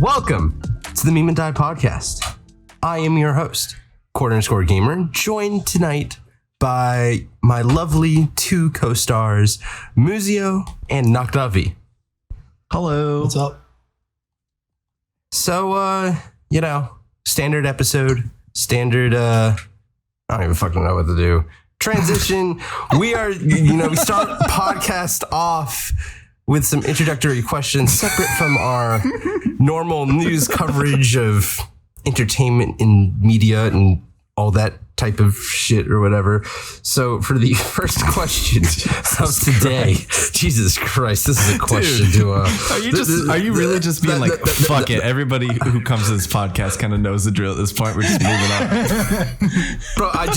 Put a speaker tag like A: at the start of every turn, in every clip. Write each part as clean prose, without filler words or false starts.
A: Welcome to the Meme and Die podcast. I am your host, _Gamer, joined tonight by my lovely two co-stars, Muzio and Noc.V.
B: Hello.
C: What's up?
A: So, standard episode, I don't even fucking know what to do. Transition. We start podcast off with some introductory questions separate from our normal news coverage of entertainment and media and all that type of shit or whatever. So for the first question of today, Jesus Christ, this is a question. Dude,
B: are you really just being like, fuck it? Everybody who comes to this podcast kind of knows the drill at this point. We're just moving on.
A: Bro, I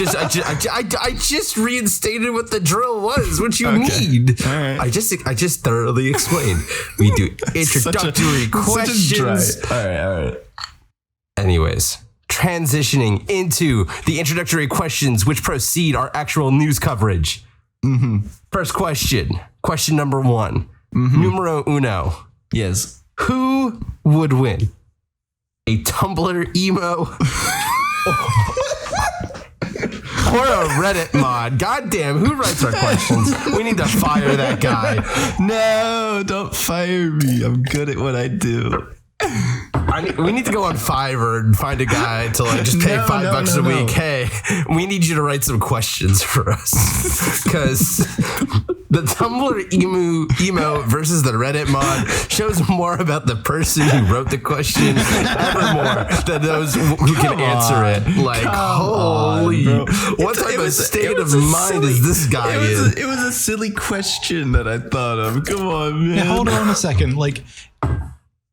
A: just reinstated what the drill was. What you need?
B: All right.
A: I just thoroughly explained. We do introductory questions.
B: All right.
A: Anyways, transitioning into the introductory questions which precede our actual news coverage. First question number one. Numero uno.
B: Yes.
A: Who would win? A Tumblr emo or a Reddit mod? Goddamn, who writes our questions? We need to fire that guy.
B: No, don't fire me. I'm good at what I do.
A: We need to go on Fiverr and find a guy to just pay $5 a week. Hey, we need you to write some questions for us, because the Tumblr emo versus the Reddit mod shows more about the person who wrote the question ever more than those who can answer it. Like, holy, what type of state of mind is this guy in?
B: It was a silly question that I thought of. Come on, man.
C: Now, hold on a second. Like,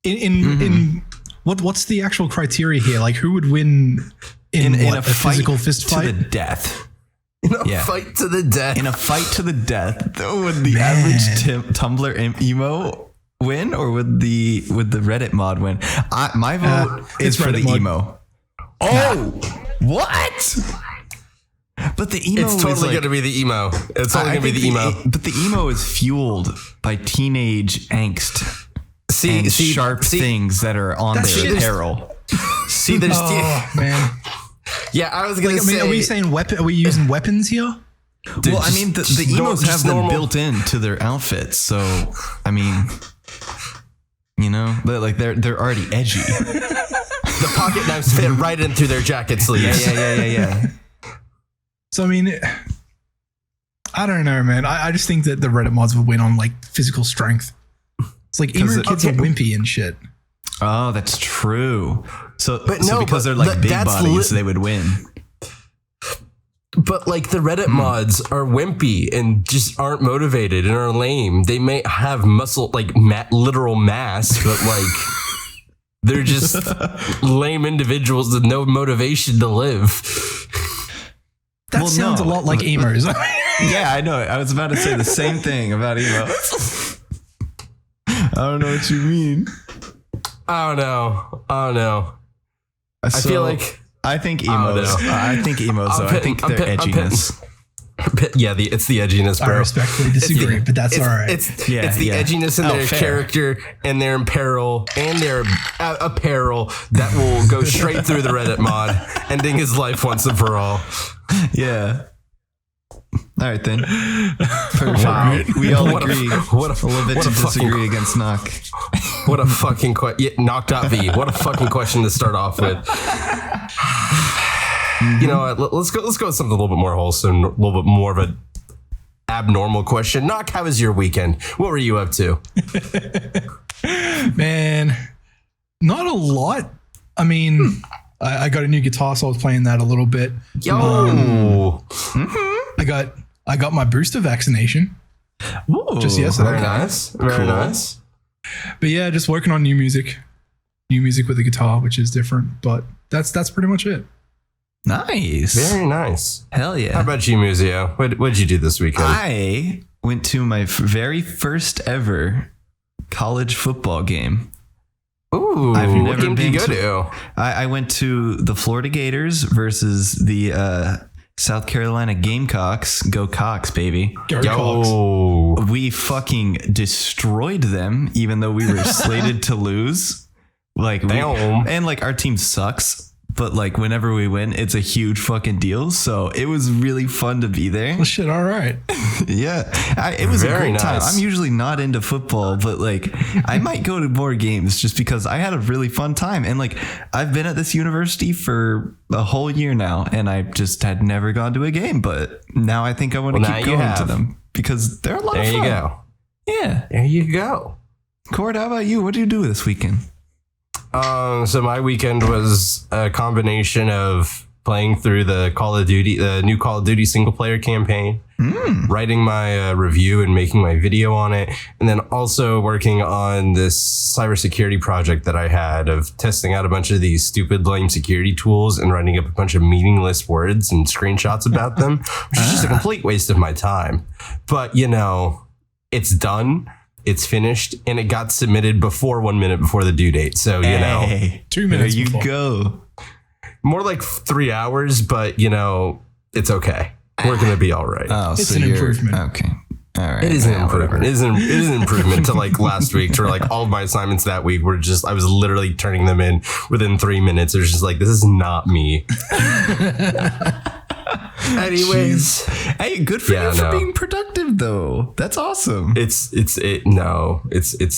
C: in what's the actual criteria here? Like, who would win in a physical fist fight
B: to the death?
A: In a fight to the death.
B: In a fight to the death, would the average Tumblr emo win, or would the Reddit mod win? My vote is for the
C: mod.
B: emo. Oh, what? But the emo
A: It's totally going to be the emo. It's only going to be the emo.
B: But the emo is fueled by teenage angst. And sharp things that are on their apparel.
A: See, there's
C: man.
A: Yeah, I was gonna say.
C: Are we saying weapon? Are we using weapons here?
A: Dude,
B: well, I mean, the emos have them built into their outfits, so I mean, they're already edgy.
A: The pocket knives fit right in through their jacket sleeves.
B: Yeah.
C: So I mean, I don't know, man. I just think that the Reddit mods would win on like physical strength. It's like emo kids are wimpy and shit.
B: Oh, that's true. Because they're like big bodies, they would win.
A: But like the Reddit mods are wimpy and just aren't motivated and are lame. They may have muscle, like literal mass, but like they're just lame individuals with no motivation to live.
C: That sounds a lot like emos.
B: Yeah, I know. I was about to say the same thing about emo. I don't know what you mean.
A: I don't know. I feel like
B: I think emos. I think their edginess.
A: It's the edginess, bro.
C: I respectfully disagree, but that's all right.
A: It's the edginess in their character and their apparel that will go straight through the Reddit mod, ending his life once and for all.
B: Yeah. All right then. Perfect. Wow. We all agree. A little bit to disagree against Noc.
A: What a fucking question. Noc.V. What a fucking question to start off with. You know what? Let's go with something a little bit more wholesome, a little bit more of a abnormal question. Noc, how was your weekend? What were you up to?
C: Man, not a lot. I mean, I got a new guitar, so I was playing that a little bit.
A: Yo.
C: I got my booster vaccination.
A: Ooh,
C: just yesterday.
A: Very nice.
C: But yeah, just working on new music with the guitar, which is different. But that's pretty much it.
B: Nice.
A: Very nice.
B: Hell yeah.
A: How about you, Muzio? What did you do this weekend?
B: I went to my very first ever college football game.
A: Ooh, what game did you go to?
B: I went to the Florida Gators versus the South Carolina Gamecocks. Go Cox, baby.
A: Yo.
B: We fucking destroyed them, even though we were slated to lose. Like,
A: Damn.
B: and like our team sucks, but like whenever we win, it's a huge fucking deal. So it was really fun to be there.
C: Well, shit, all right.
B: Yeah, it was
A: Very
B: a great time.
A: nice.
B: I'm usually not into football, but like I might go to more games just because I had a really fun time. And like I've been at this university for a whole year now, and I just had never gone to a game. But now I think I want to
A: Well, now
B: keep
A: you
B: going to
A: have.
B: them because they're a lot of
A: There
B: fun.
A: you go.
B: Yeah.
A: There you go.
B: Cord, how about you? What do you do this weekend?
A: So my weekend was a combination of playing through the new Call of Duty single player campaign, writing my review and making my video on it, and then also working on this cybersecurity project that I had of testing out a bunch of these stupid lame security tools and writing up a bunch of meaningless words and screenshots about them, which is just a complete waste of my time. But it's done. It's finished, and it got submitted before 1 minute before the due date. So,
B: Hey,
C: 2 minutes
B: There you
C: before.
B: go.
A: more like 3 hours, but, it's okay. We're going to be all right.
B: Oh,
C: It's
B: so
C: an
B: you're
C: improvement.
B: Okay. All right.
A: It is an
B: Yeah,
A: improvement.
B: whatever.
A: It is an improvement to like last week, to like all of my assignments that week were I was literally turning them in within 3 minutes. It was just like, this is not me. Anyways,
B: Hey, good for
A: Yeah,
B: you for
A: no.
B: being productive, though. That's awesome.
A: it's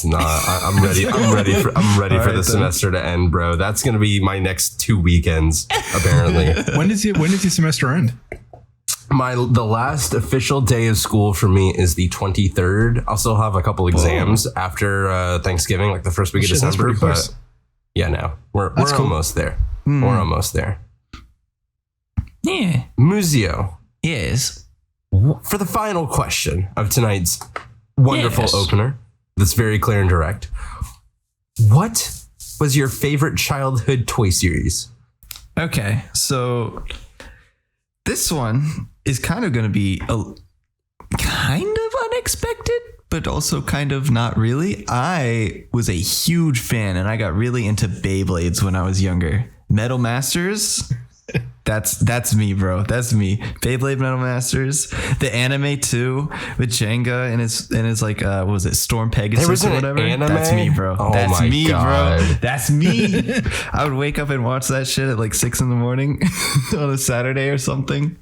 A: not. I'm ready. I'm ready for
B: All
A: the
B: right, then.
A: semester to end, bro. That's gonna be my next 2 weekends, apparently.
C: When does your semester end?
A: The last official day of school for me is the 23rd. I'll still have a couple exams after Thanksgiving, like the first week of
C: Shit, that's
A: December.
C: pretty close.
A: But yeah, no, we're
C: That's cool.
A: almost there. We're almost there.
B: Yeah.
A: Muzio,
B: Yes.
A: for the final question of tonight's wonderful
B: Yes.
A: opener, that's very clear and direct. What was your favorite childhood toy series?
B: Okay. So this one is kind of going to be kind of unexpected, but also kind of not really. I was a huge fan, and I got really into Beyblades when I was younger. Metal Masters. That's me, bro. That's me. Beyblade Metal Masters, the anime too, with Jenga and his like what was it, Storm
A: There
B: Pegasus
A: was
B: or
A: an
B: whatever.
A: anime?
B: That's me, bro.
A: Oh
B: That's
A: my
B: me,
A: God.
B: bro. That's me. I would wake up and watch that shit at like 6 a.m. on a Saturday or something.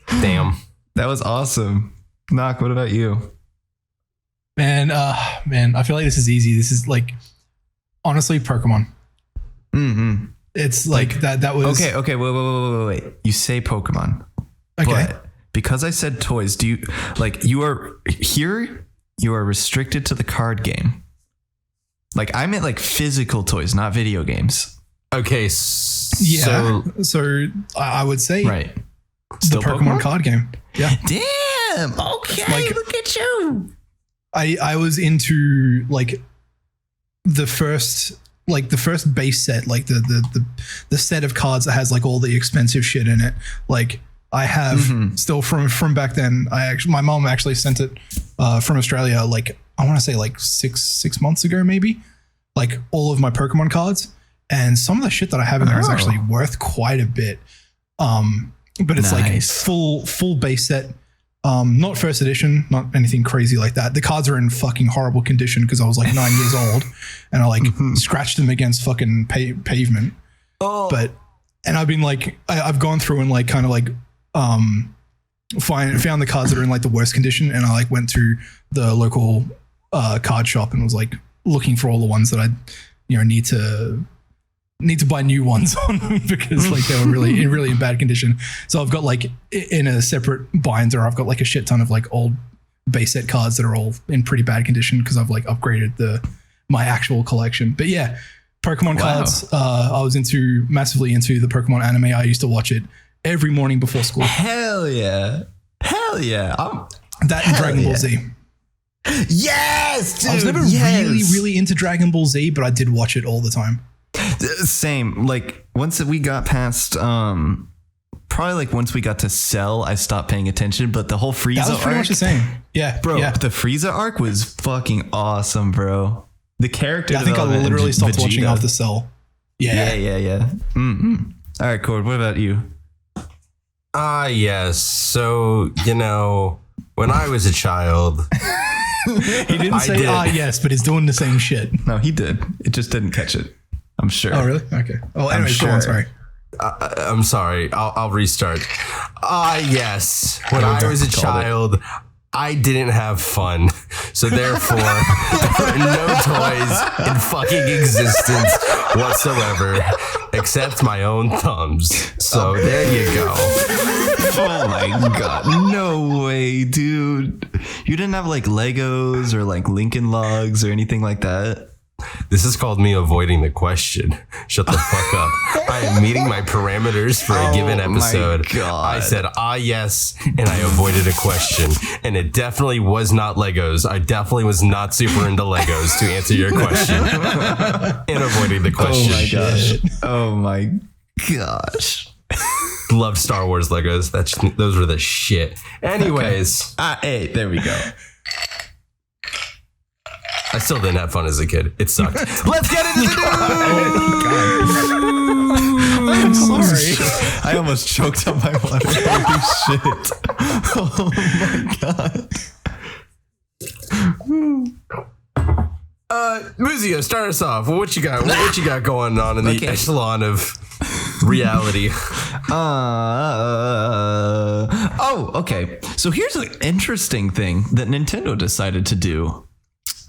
A: Damn.
B: That was awesome. Noc, what about you?
C: Man, I feel like this is easy. This is like, honestly, Pokemon.
B: Mm-hmm.
C: It's like that was
B: Okay. Wait. You say Pokemon.
C: okay.
B: But because I said toys, do you like you are restricted to the card game? Like I meant like physical toys, not video games.
A: Okay.
C: Yeah.
A: So
C: So I would say
B: Right.
C: the
B: Still
C: Pokemon card game. Yeah.
B: Damn. Okay.
C: Like-
B: look at you.
C: I was into like the first base set, like the set of cards that has like all the expensive shit in it. Like I have still from back then. My mom actually sent it from Australia. Like I want to say like six months ago, maybe. Like all of my Pokemon cards, and some of the shit that I have in there is actually worth quite a bit. But it's like
B: Nice.
C: full base set. Not first edition, not anything crazy like that. The cards are in fucking horrible condition because I was like 9 years old and I like scratched them against fucking pavement.
A: Oh.
C: But, and I've been like, I've gone through and like kind of like, found the cards that are in like the worst condition. And I like went to the local card shop and was like looking for all the ones that I, need to buy new ones on because like they were really in bad condition. So I've got like in a separate binder, I've got like a shit ton of like old base set cards that are all in pretty bad condition because I've like upgraded my actual collection. But yeah, Pokemon cards. I was massively into the Pokemon anime. I used to watch it every morning before school.
B: Hell yeah.
C: That and Dragon Ball Z.
B: Yes, dude.
C: I was never really into Dragon Ball Z, but I did watch it all the time.
B: Same. Like once we got past probably like once we got to Cell, I stopped paying attention, but the whole Frieza
C: That was pretty
B: arc,
C: much the same. Yeah,
B: bro,
C: Yeah.
B: the Frieza arc was fucking awesome, bro. The character
C: I think I
B: development
C: literally
B: and
C: stopped watching
B: Vegeta.
C: after Cell. Yeah.
B: Yeah. All right, Cord, what about you?
A: yes. So, when I was a child,
C: He didn't say
A: did.
C: yes, but he's doing the same shit.
B: No, he did. It just didn't catch it. I'm sure.
C: Oh, really? Okay. Oh, anyway, go on. Sorry.
A: I'm sorry. I'll restart. Yes. When I was a child, I didn't have fun. So therefore, there are no toys in fucking existence whatsoever except my own thumbs. So there you go.
B: Oh my god. No way, dude. You didn't have like Legos or like Lincoln Logs or anything like that?
A: This is called me avoiding the question. Shut the fuck up. I am meeting my parameters for a given episode.
B: God.
A: I said, yes, and I avoided a question. And it definitely was not Legos. I definitely was not super into Legos to answer your question. And avoiding the question.
B: Oh my gosh. Oh my gosh.
A: Loved Star Wars Legos. Those were the shit. Anyways.
B: Okay. Hey, there we go.
A: I still didn't have fun as a kid. It sucked. Let's get into the news.
C: I'm sorry.
B: I almost choked on my water. Holy shit. Oh my god.
A: Muzio, start us off. What you got? What you got going on in the echelon of reality?
B: Okay. So here's an interesting thing that Nintendo decided to do.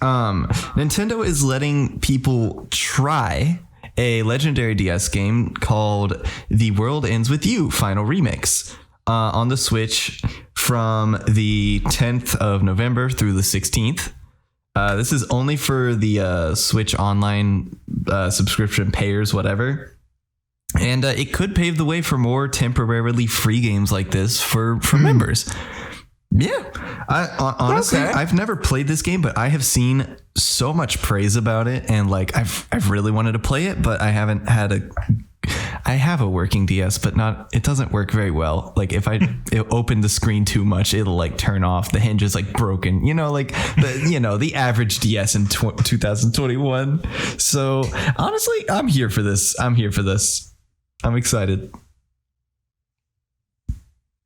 B: Nintendo is letting people try a legendary DS game called The World Ends With You Final Remix on the Switch from the 10th of November through the 16th. This is only for the Switch Online subscription payers, whatever. And it could pave the way for more temporarily free games like this for members. Yeah, honestly, I've never played this game, but I have seen so much praise about it, and like I've really wanted to play it, but I haven't had I have a working DS, but it doesn't work very well. Like if I open the screen too much, it'll like turn off. The hinge is like broken, like the average DS in 2021. So honestly, I'm here for this. I'm I'm excited.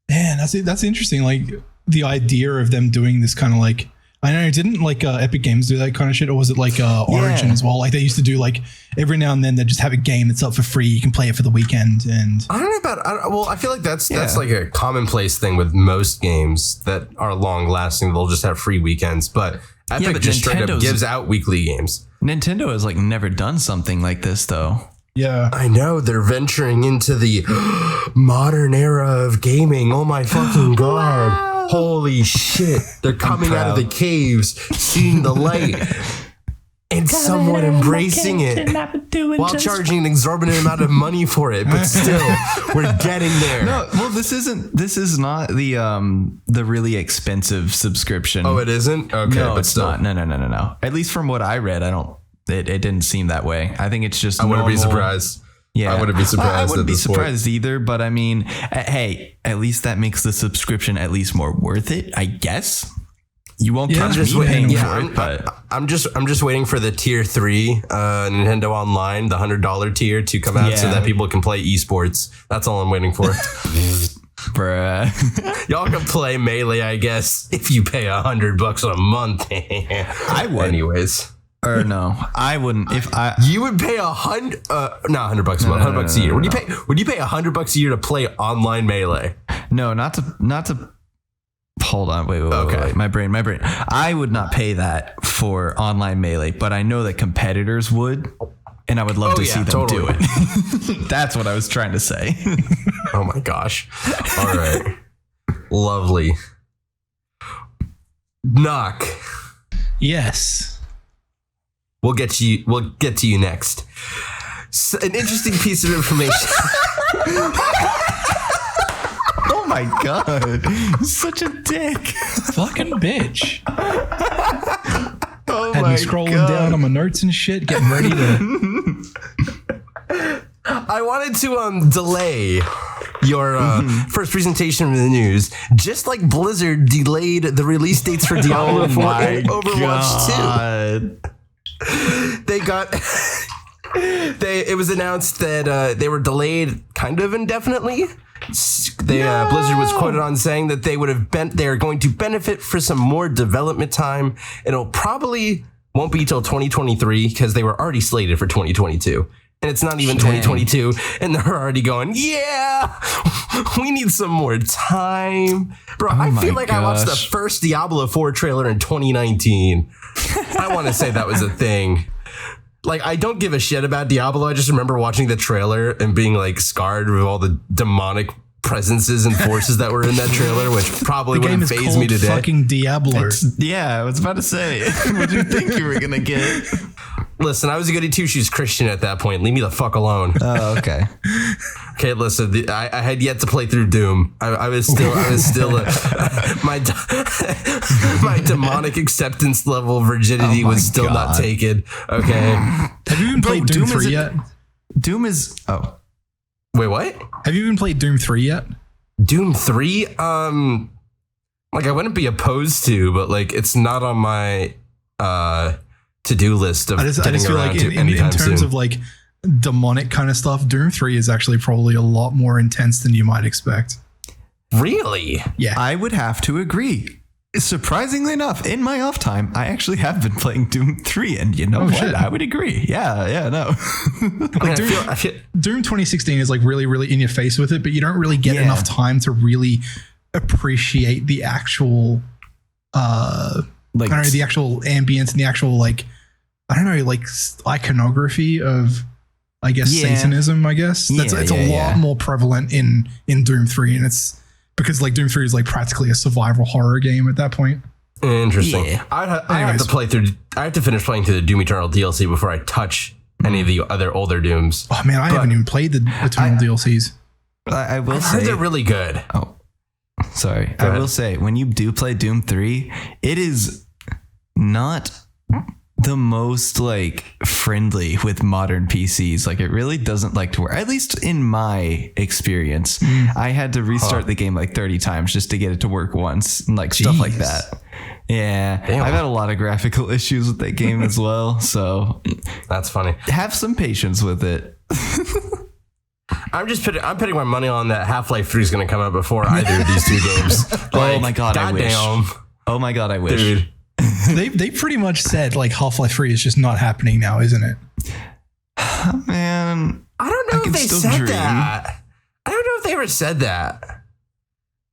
C: Man, that's interesting. Like the idea of them doing this kind of like, I know, didn't like Epic Games do that kind of shit, or was it like Origin as well? Like they used to do like every now and then they just have a game that's up for free. You can play it for the weekend. And
A: I don't know about. I feel like that's like a commonplace thing with most games that are long lasting. They'll just have free weekends, but Epic just straight up gives out weekly games.
B: Nintendo has like never done something like this though.
C: Yeah,
A: I know they're venturing into the modern era of gaming. Oh my fucking god. Wow. Holy shit. They're coming out of the caves, seeing the light, and somewhat embracing it while charging an exorbitant amount of money for it. But still, we're getting there.
B: No, well, this is not the really expensive subscription.
A: Oh, it isn't? Okay,
B: no,
A: but
B: it's
A: still.
B: not. No. At least from what I read, it didn't seem that way. I think it's just
A: I wouldn't be surprised.
B: Yeah,
A: I wouldn't be surprised.
B: I wouldn't be surprised either. But I mean, hey, at least that makes the subscription at least more worth it, I guess. You won't catch me paying for it, but
A: I'm just waiting for the tier 3 Nintendo Online, the $100 tier, to come out so that people can play esports. That's all I'm waiting for.
B: Bruh.
A: Y'all can play Melee, I guess, if you pay $100 a month.
B: I would,
A: anyways.
B: Or no, I wouldn't. If
A: you would pay not $100 a month, $100 a year. Would you pay $100 a year to play online Melee?
B: No, not to. Hold on, wait. My brain. I would not pay that for online Melee, but I know that competitors would, and I would love to see them do it. That's what I was trying to say.
A: Oh my gosh! All right, lovely. Noc.
C: Yes.
A: We'll get to you next. So, an interesting piece of information.
B: Oh my god. Such a dick.
C: Fucking bitch.
B: Oh
C: Had
B: my
C: me scrolling
B: god.
C: down on my notes and shit, getting ready to.
A: I wanted to delay your first presentation of the news, just like Blizzard delayed the release dates for Diablo 4 and Overwatch 2. It was announced that they were delayed kind of indefinitely. Blizzard was quoted on saying that they're going to benefit for some more development time. It'll probably won't be till 2023 because they were already slated for 2022. and it's not even 2022, and they're already going, yeah, we need some more time. Bro, I feel like I watched the first Diablo 4 trailer in 2019. I want to say that was a thing. Like, I don't give a shit about Diablo. I just remember watching the trailer and being like scarred with all the demonic presences and forces that were in that trailer, which probably wouldn't faze me today.
C: Fucking Diablo.
B: Yeah, I was about to say, what did you think you were gonna get?
A: Listen, I was a goody two shoes Christian at that point. Leave me the fuck alone.
B: Oh, okay.
A: Okay, listen. I had yet to play through Doom. I was still my demonic acceptance level virginity was still not taken. Okay.
C: Have you even played Doom 3 yet?
B: Doom is
A: Wait, what?
C: Have you even played Doom 3 yet?
A: Doom 3? Like, I wouldn't be opposed to, but like it's not on my to-do list of getting
C: feel
A: around
C: like
A: to anytime
C: in terms
A: soon.
C: of like demonic kind of stuff, Doom 3 is actually probably a lot more intense than you might expect.
A: Really?
C: Yeah.
B: I would have to agree. Surprisingly enough, in my off time, I actually have been playing Doom 3, and you know what?
C: Shit.
B: I would agree. Yeah, no.
C: Like Doom 2016 is like really, really in your face with it, but you don't really get enough time to really appreciate the actual, I don't know, the actual ambience and the actual like, I don't know, like iconography of, I guess, Satanism. I guess it's a lot more prevalent in Doom 3, and it's because like Doom 3 is like practically a survival horror game at that point.
A: Interesting. Yeah. I have to finish playing through the Doom Eternal DLC before I touch any of the other older Dooms.
C: Oh man, I haven't even played the Eternal DLCs.
B: I will say
A: heard they're really good.
B: Oh, sorry. I will say when you do play Doom 3, it is not the most like friendly with modern PCs. Like it really doesn't like to work, at least in my experience. I had to restart the game like 30 times just to get it to work once, and like stuff like that. Yeah. Damn. I've had a lot of graphical issues with that game as well, so
A: that's funny.
B: Have some patience with it.
A: I'm putting my money on that Half-Life 3 is going to come out before either of these two games.
B: Oh my god, I wish. Oh my god, I wish.
A: Dude.
C: They pretty much said like Half-Life 3 is just not happening now, isn't it?
B: Man,
A: I don't know if they said that. I don't know if they ever said that.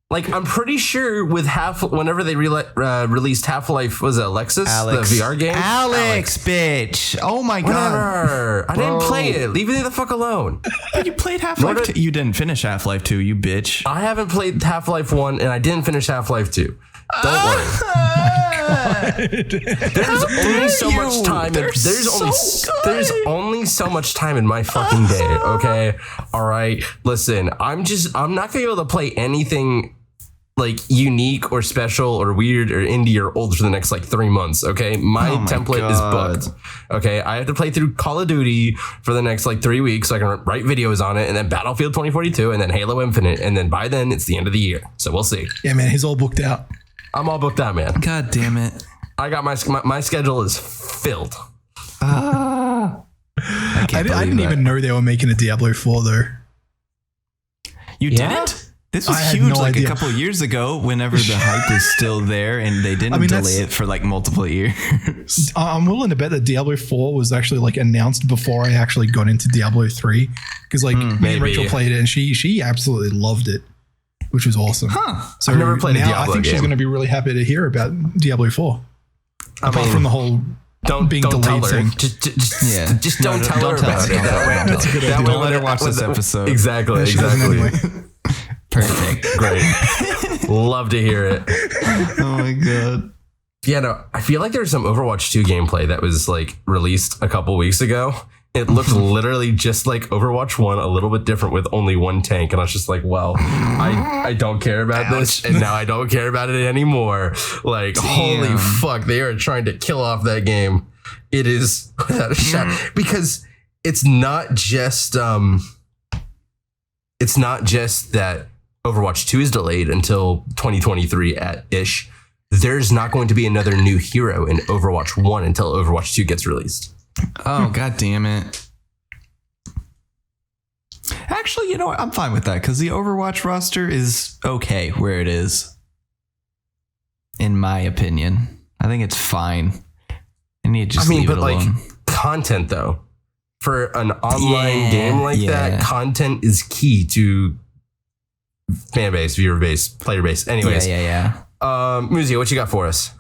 A: Like, I'm pretty sure with whenever they released Half-Life, was it Alexis, the VR game?
B: Alex, bitch. Oh my god.
A: Whatever. I didn't play it. Leave me the fuck alone.
B: But you played Half-Life 2. You didn't finish Half-Life 2, you bitch.
A: I haven't played Half-Life 1, and I didn't finish Half-Life 2. Don't worry. There's only so much time. There's only so much time in my fucking day. Okay. All right. Listen, I'm not gonna be able to play anything like unique or special or weird or indie or old for the next like 3 months. Okay. My template is booked. Okay. I have to play through Call of Duty for the next like 3 weeks so I can write videos on it, and then Battlefield 2042, and then Halo Infinite, and then by then it's the end of the year. So we'll see.
C: Yeah, man, he's all booked out.
A: I'm all booked out, man.
B: God damn it.
A: I got my schedule is filled.
C: I didn't even know they were making a Diablo 4 though.
B: You didn't? This was huge like a couple years ago whenever the hype was still there, and they didn't delay it for like multiple years.
C: I'm willing to bet that Diablo 4 was actually like announced before I actually got into Diablo 3, because like me and Rachel played it and she absolutely loved it, which was awesome. So
A: I've never played a Diablo
C: I think she's going to be really happy to hear about Diablo 4. Apart from the whole being delayed thing.
A: Just don't tell her about it.
C: That's a good idea.
B: Don't let her watch this episode.
A: Exactly.
B: Perfect.
A: Great. Love to hear it.
B: Oh my god.
A: Yeah, no, I feel like there's some Overwatch 2 gameplay that was like released a couple weeks ago. It looked literally just like Overwatch 1, a little bit different with only one tank. And I was just like, well, I don't care about this. And now I don't care about it anymore. Like, holy fuck, they are trying to kill off that game. It is without a shot. Because it's not just that Overwatch 2 is delayed until 2023 at-ish. There's not going to be another new hero in Overwatch 1 until Overwatch 2 gets released.
B: Oh, god damn it. Actually, you know what? I'm fine with that because the Overwatch roster is okay where it is. In my opinion. I think it's fine. I need to just leave it alone.
A: Like content though. for an online game like that, content is key to fan base, viewer base, player base. Anyways, Muzi, what you got for us?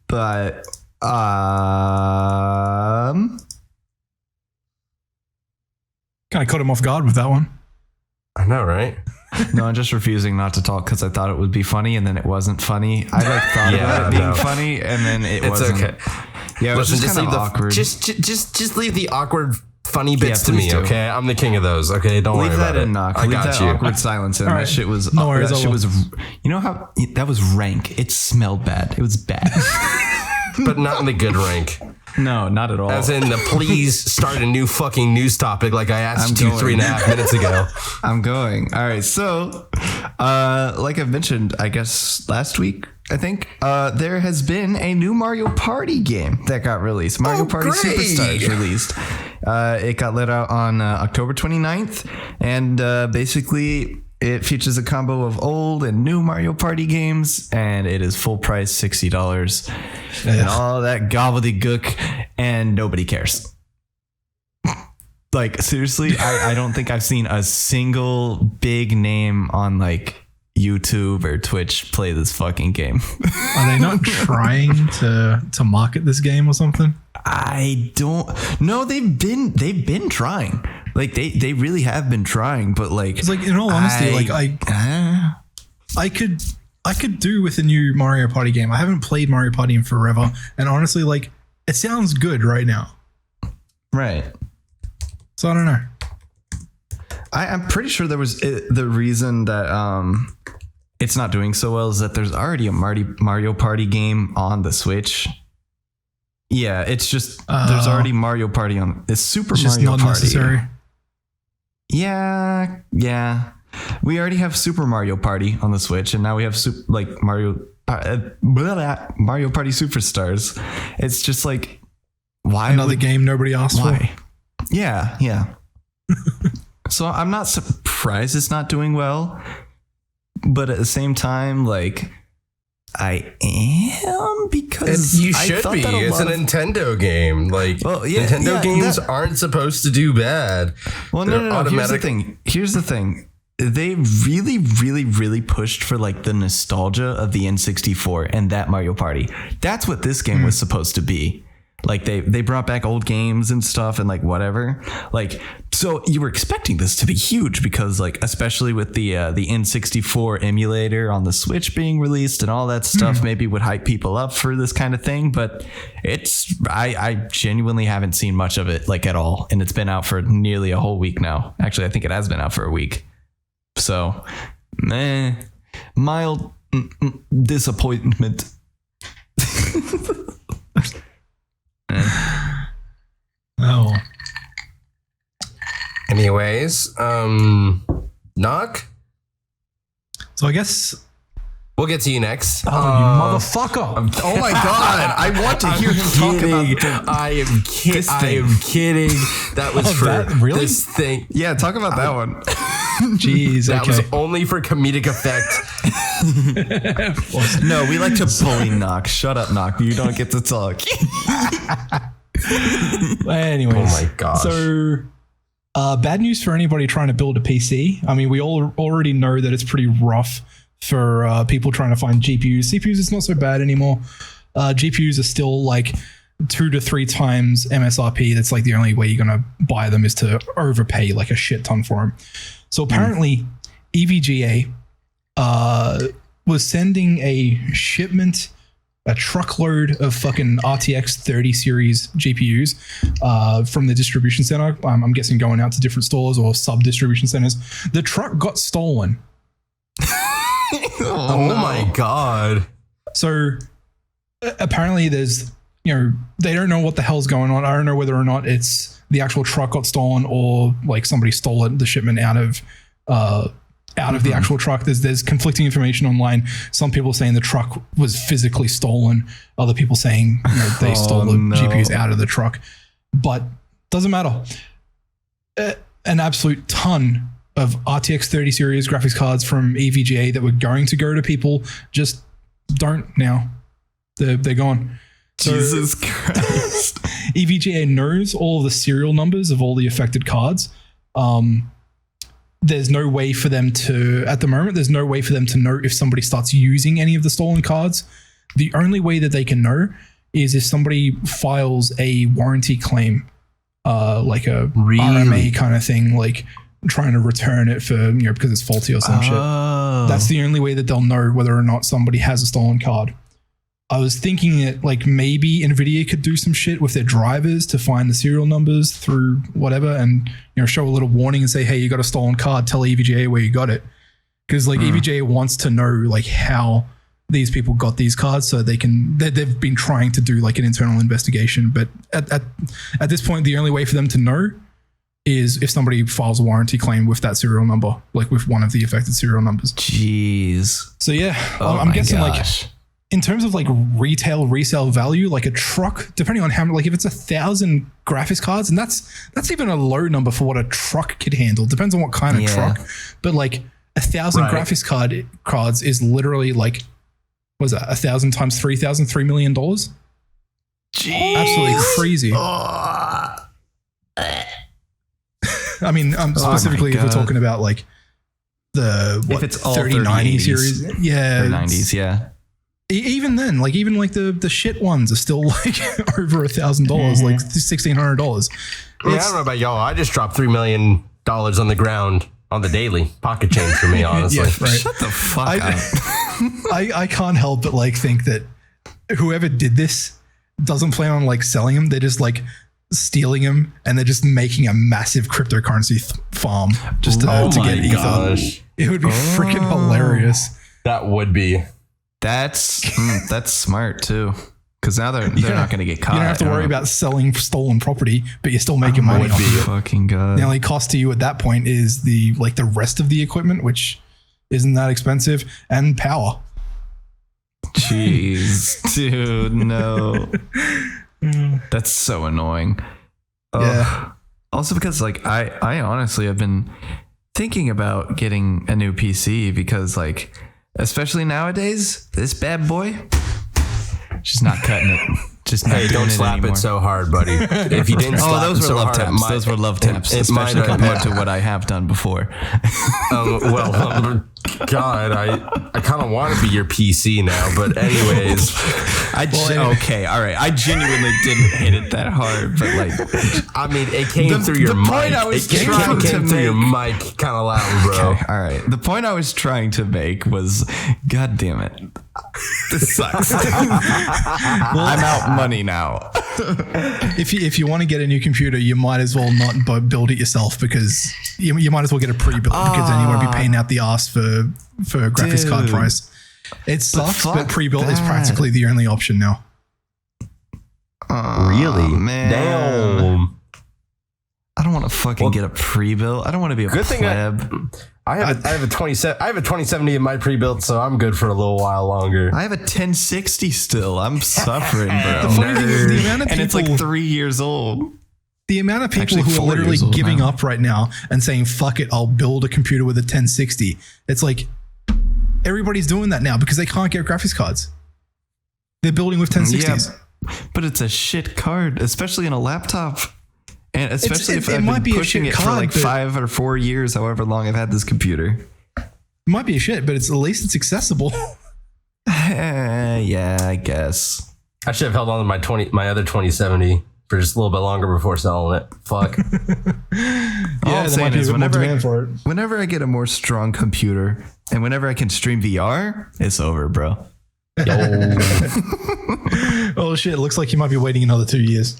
B: But
C: kind of caught him off guard with that one.
A: I know, right?
B: No, I'm just refusing not to talk because I thought it would be funny, and then it wasn't funny. I thought about it being funny, and then it's wasn't.
A: Okay.
B: Yeah, it was
A: Listen,
B: just kind of awkward.
A: Just leave the awkward, funny bits to
B: please
A: me,
B: do.
A: okay? I'm the king of those. Okay, don't worry about it.
B: Knock.
A: I
B: Leave
A: got
B: that
A: you.
B: awkward silence in.
C: All
B: That
C: right.
B: shit was.
C: No worries,
B: that shit
C: I'll-
B: was. You know how that was rank. It smelled bad. It was bad.
A: But not in the good rank.
B: No, not at all.
A: As in the please start a new fucking news topic like I asked
B: I'm
A: you
B: going.
A: 3.5 minutes ago.
B: I'm going. All right. So, like I've mentioned, I guess last week, I think, there has been a new Mario Party game that got released. Mario Party
A: great.
B: Superstars released. It got let out on October 29th. And basically, it features a combo of old and new Mario Party games. And it is full price, $60. And all that gobbledygook. And nobody cares. Like, seriously, I don't think I've seen a single big name on like YouTube or Twitch play this fucking game.
C: Are they not trying to market this game or something?
B: I don't know. They've been trying. Like they really have been trying, but like
C: It's like, in all honesty, I could do with a new Mario Party game. I haven't played Mario Party in forever, and honestly, like, it sounds good right now.
B: right.
C: So I don't know.
B: I'm pretty sure there was the reason that it's not doing so well is that there's already a Mario Party game on the Switch. Yeah, it's just there's already Mario Party on. It's Super
C: It's just
B: Mario
C: not
B: Party.
C: necessary.
B: Yeah. We already have Super Mario Party on the Switch, and now we have Mario Party Superstars. It's just like, why
C: Another game nobody asked for.
B: why? Yeah. So I'm not surprised it's not doing well, but at the same time, like, I am because
A: You
B: I
A: should
B: thought
A: be.
B: that
A: It's a Nintendo game. Like, Nintendo games aren't supposed to do bad.
B: Well, no. Here's the thing. They really, really, really pushed for like the nostalgia of the N64 and that Mario Party. That's what this game was supposed to be. Like they brought back old games and stuff and like whatever. Like, so you were expecting this to be huge because like, especially with the N64 emulator on the Switch being released and all that stuff, maybe would hype people up for this kind of thing. But I genuinely haven't seen much of it like at all. And it's been out for nearly a whole week now. Actually, I think it has been out for a week. So, mild disappointment.
C: Oh.
A: Anyways, Knock,
C: So I guess.
A: we'll get to you next.
C: Oh, you motherfucker.
B: Oh my god! I want to hear him talk about
A: I am kidding. That was for
C: really?
A: this thing.
B: Yeah, talk about that one.
C: Jeez,
A: That
C: okay.
A: was only for comedic effect.
B: No, we like to bully Knock. Shut up, Knock. You don't get to talk.
C: Anyways.
A: Oh my gosh.
C: So, bad news for anybody trying to build a PC. I mean, we all already know that it's pretty rough for people trying to find GPUs. CPUs, it's not so bad anymore. GPUs are still like 2 to 3 times MSRP. That's like the only way you're going to buy them is to overpay like a shit ton for them. So apparently, EVGA was sending a shipment, a truckload of fucking RTX 30 series GPUs from the distribution center. I'm guessing going out to different stores or sub distribution centers. The truck got stolen.
A: Oh my god.
C: So apparently there's, they don't know what the hell's going on. I don't know whether or not it's the actual truck got stolen or like somebody stole it, the shipment out of the actual truck. There's conflicting information online. Some people saying the truck was physically stolen. Other people saying they stole the GPUs out of the truck. But doesn't matter. An absolute ton of RTX 30 series graphics cards from EVGA that were going to go to people just don't now. They're gone. So
B: Jesus Christ.
C: EVGA knows all of the serial numbers of all the affected cards. There's no way for them to, at the moment, there's no way for them to know if somebody starts using any of the stolen cards. The only way that they can know is if somebody files a warranty claim, like a RMA kind of thing, like trying to return it for, because it's faulty or some shit. That's the only way that they'll know whether or not somebody has a stolen card. I was thinking that like maybe NVIDIA could do some shit with their drivers to find the serial numbers through whatever and, show a little warning and say, hey, you got a stolen card, tell EVGA where you got it. Because like EVGA wants to know like how these people got these cards so they've been trying to do like an internal investigation. But at this point, the only way for them to know is if somebody files a warranty claim with that serial number, like with one of the affected serial numbers.
B: Jeez.
C: So yeah, I'm guessing like in terms of like resale value, like a truck, depending on how many, like if it's 1,000 graphics cards, and that's even a low number for what a truck could handle. Depends on what kind of truck, but like 1,000 graphics cards is literally like, what is that? 1,000 times 3,000, $3 million. Jeez. Absolutely crazy. I mean, specifically if we're talking about like the
B: if it's all
C: 3090 series,
B: or 90s, yeah.
C: Even then, like even like the shit ones are still like over $1,000, like $1,600.
A: I don't know about y'all. I just dropped $3 million on the ground on the daily. Pocket change for me, honestly.
C: Yeah, right.
B: Shut the fuck up.
C: I can't help but like think that whoever did this doesn't plan on like selling them. They're just like stealing them and they're just making a massive cryptocurrency farm just to get ether. It would be freaking hilarious.
A: That would be.
B: That's smart too, because now they're not going to get caught.
C: You don't have to worry about selling stolen property, but you're still making money off it.
B: Fucking god!
C: The only cost to you at that point is the rest of the equipment, which isn't that expensive, and power.
B: Jeez, dude, no, that's so annoying.
C: Yeah.
B: Also, because like I honestly have been thinking about getting a new PC because like. Especially nowadays, this bad boy, just not cutting it. Just not doing
A: don't slap
B: it
A: so hard, buddy. If you didn't slap
B: those
A: it
B: were
A: so
B: love
A: hard,
B: taps. Those were love taps, especially compared to what I have done before.
A: God, I kind of want to be your PC now, but anyways.
B: Okay, all right. I genuinely didn't hit it that hard, but like,
A: I mean, it came through your mic. It came through your mic kind of loud, bro.
B: Okay, all right. The point I was trying to make was, God damn it, this sucks. I'm out money now.
C: If you want to get a new computer, you might as well not build it yourself because you might as well get a pre-built because then you won't be paying out the ass for graphics card price. It sucks, but pre-built is practically the only option now.
A: Really?
B: Man.
A: Damn.
B: I don't want to fucking get a pre-built. I don't want to be a pleb.
A: I have a 2070 in my pre-built, so I'm good for a little while longer.
B: I have a 1060 still. I'm suffering, bro.
C: The funny thing is the amount of people,
B: and it's like 3 years old.
C: The amount of people who are literally giving up right now and saying, fuck it, I'll build a computer with a 1060. It's like everybody's doing that now because they can't get graphics cards. They're building with 1060s.
B: Yeah, but it's a shit card, especially in a laptop. And especially if I've been pushing it for like 5 or 4 years, however long I've had this computer.
C: It might be a shit, but at least it's accessible.
B: Yeah, I guess.
A: I should have held on to my other 2070 for just a little bit longer before selling it. Fuck.
B: All I'm saying is whenever I get a more strong computer and whenever I can stream VR, it's over, bro.
C: Oh shit, it looks like you might be waiting another 2 years.